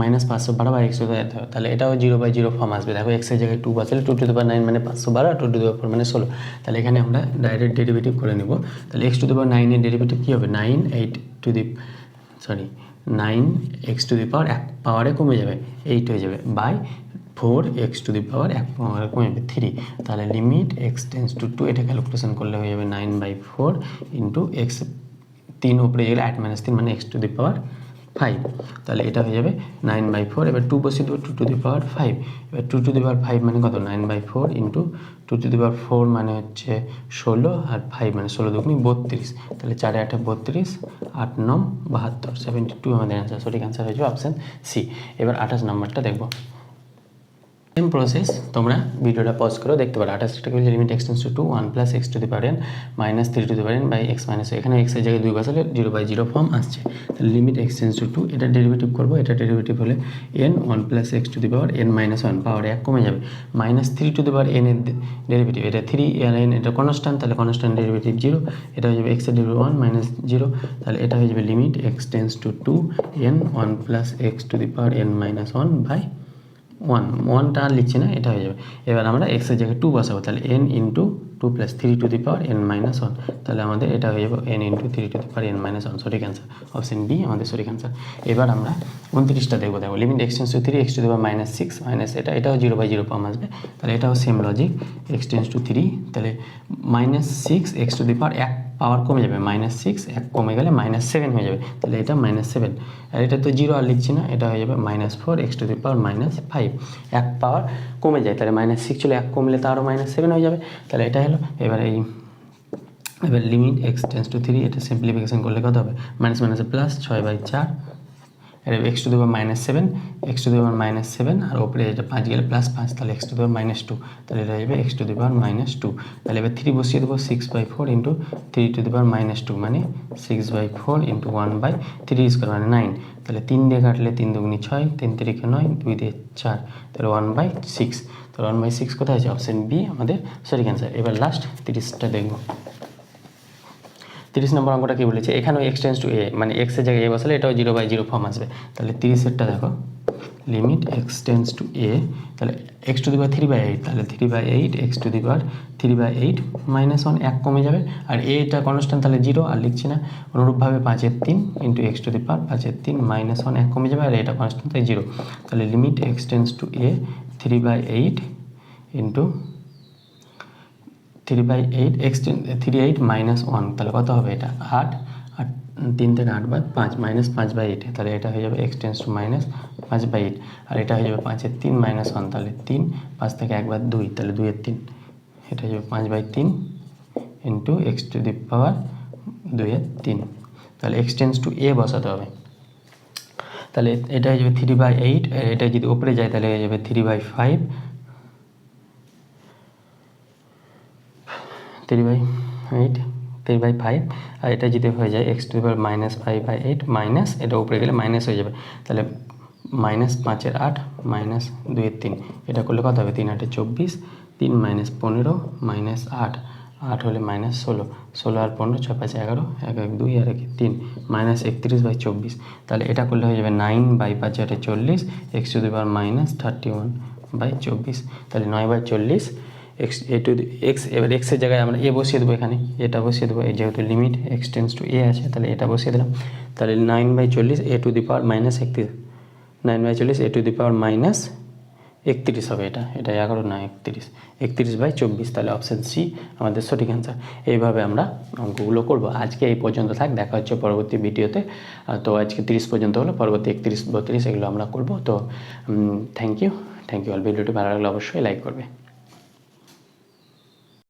minus 512 বা x হবে, তাহলে এটাও 0/0 ফর্ম আসবে। দেখো x এর জায়গায় 2 বসালে 2⁹ মানে 512 আর 2⁴ মানে 16, তাহলে এখানে আমরা ডাইরেক্ট ডেরিভেটিভ করে নেব। তাহলে x⁹ এর ডেরিভেটিভ কী হবে 9x⁴ পাওয়ারে কমে যাবে 8 হয়ে যাবে বাই 4x⁴ কমে যাবে 3, তাহলে লিমিট এক্সটেন্স টু 2 এটা ক্যালকুলেশন করলে হয়ে যাবে 9/4 ইন্টু x 3 উপরে গেলে 8 - 3 মানে x⁵, তাহলে এটা হয়ে যাবে 9/4, এবার 2 বসিয়ে দেবো 2⁵, এবার 2⁵ মানে কত 9/4 ইন্টু 2⁴ মানে হচ্ছে 16 আর 5 মানে 16 দুগুণি 32, তাহলে 4 8 32, 8 9 72, 72 আমাদের অ্যান্সার, সঠিক অ্যান্সার হয়ে যাবে অপশান সি। এবার 28 নম্বরটা দেখবো। সেম প্রসেস, তোমরা ভিডিওটা পজ করেও দেখতে পারো। 28টাকে বলছে limit x tends to 1 plus x⁴n minus 3⁴n by x minus, এখানে x এর জায়গায় 2 বসালে 0/0 ফর্ম আসছে, তাহলে লিমিট এক্সটেন্স টু 2 এটা ডেরিভেটিভ করবো, এটা ডেরিভেটিভ হলে n 1 প্লাস x⁴n মাইনাস 1 পাওয়ার 1 কমে যাবে, মাইনাস 3⁴n এর ডেরিভেটিভ, এটা 3 আর n এটা কনস্ট্যান্ট, তাহলে কনস্ট্যান্ট ডেরিভেটিভ 0, এটা হয়ে যাবে x এর ডেরিভেটিভ 1 মাইনাস 0, তাহলে এটা হয়ে যাবে limit x tends to 2 n 1 plus x⁴n minus 1 by one, ওয়ানটা আর লিখছি না, এটা হয়ে যাবে। এবার আমরা এক্সের জায়গায় 2 বসাবো, তাহলে n into 2 plus 3 two the power n minus 1, তাহলে আমাদের এটা হয়ে যাবে n into 3 two the power n minus 1, সঠিক অ্যান্সার অপশন বি আমাদের সঠিক অ্যান্সার। এবার আমরা 29টা দেখবো, limit x tends to 3 x to the power minus 6 minus এটাও 0/0 ফর্ম আসবে, তাহলে এটাও same logic, x tends to 3, তাহলে মাইনাস 6 x টু দি পাওয়ার 1 পাওয়ার কমে যাবে, মাইনাস 6 1 কমে গেলে মাইনাস 7 হয়ে যাবে, তাহলে এটা মাইনাস 7, আর এটা তো 0 আর লিখছি না, এটা হয়ে যাবে minus 4 x to the power minus 5, 1 পাওয়ার কমে যায়, তাহলে মাইনাস 6 ছিল, 1 কমলে তো আরও মাইনাস 7 হয়ে যাবে, তাহলে এটা হলো। এবার লিমিট x টেন্স টু 3, এটা সিম্পলিফিকেশন করলে কত হবে, মাইনাস মাইনাসে প্লাস 6/4, এর x to the power minus 7, x to the power minus 7, আর ওপরে এটা 5 গেলে প্লাস 5, তাহলে x to the power minus 2, তাহলে এটা হবে x to the power minus 2, তাহলে এবার 3 বসিয়ে দেবো, 6/4 into 3 two the power minus 2 মানে 6/4 ইন্টু 1/3 স্কোয়ার মানে 9, তাহলে 3 দিয়ে কাটলে 3 দুগুনি 6, 3 তিরিকে 9, 2 দিয়ে 4, তাহলে 1/6, তাহলে 1/6 কোথায় আছে, অপশন বি আমাদের সঠিক অ্যান্সার। এবার লাস্ট 30টা দেখবো। 30 নম্বর অঙ্কটা কী বলেছে, এখানেও x টেন্স টু a, মানে x এর জায়গায় a বসালে এটাও 0/0 ফর্ম আসবে, তাহলে 30এরটা দেখো, limit x tends to a, তাহলে x টু দি পাওয়ার 3/8, তাহলে 3/8 x to the power 3/8 minus 1, 1 কমে যাবে, আর এটা কনস্ট্যান্ট, তাহলে 0 আর লিখছি না, অনুরূপভাবে 5/3 into x to the power 5/3 minus 1, 1 কমে যাবে, আর এটা কনস্ট্যান্ট তাই 0, তাহলে limit x tends to a 3/8 into 3/8 x 3/8 minus 1, তাহলে কত হবে, এটা 8, আর 3 থেকে 8 বাদ 5 মাইনাস 5/8, তাহলে এটা হয়ে যাবে x টেন্স টু মাইনাস 5/8, আর এটা হয়ে যাবে 5/3 মাইনাস 1, তাহলে 3, 5 থেকে 1 বাদ 2, তাহলে 2/3, এটা হয়ে যাবে 5/3 ইন্টু x টু দি পাওয়ার 2/3, তাহলে x টেন্স টু a বসাতে হবে, তাহলে এটা হয়ে যাবে 3/8, এটা যদি উপরে যায় তাহলে হয়ে যাবে 3/5, 3/5, আর এটা যদি হয়ে যায় x to the power minus 5/8 minus এটা উপরে গেলে মাইনাস হয়ে যাবে, তাহলে মাইনাস 5/8 মাইনাস 2/3, এটা করলে কত হবে, 3 8 24, 3 মাইনাস 15 মাইনাস 8, 8 হলে মাইনাস 16, 16 আর 15 6 5 11, 1 1 2 আর 1 3, মাইনাস 31/24, তাহলে এটা করলে হয়ে যাবে 9/5 40, x to the power minus 31/24, তাহলে 9/40 x a টু x, এবার x এর জায়গায় আমরা a বসিয়ে দেবো, এখানে এটা বসিয়ে দেবো, যেহেতু limit x tends to a আছে, তাহলে এটা বসিয়ে দিলাম, তাহলে 9/40 a to the power minus 31, 9/40 a to the power minus 31 হবে, এটা 11 না 31/24, তাহলে অপশান সি আমাদের সঠিক অ্যান্সার। এইভাবে আমরা অঙ্কগুলো করব। আজকে এই পর্যন্ত থাক, দেখা হচ্ছে পরবর্তী ভিডিওতে। তো আজকে 30 পর্যন্ত হলো, পরবর্তী 31 32 এগুলো আমরা করব। তো থ্যাংক ইউ অল। ভিডিওটি ভালো লাগলে অবশ্যই লাইক করবে।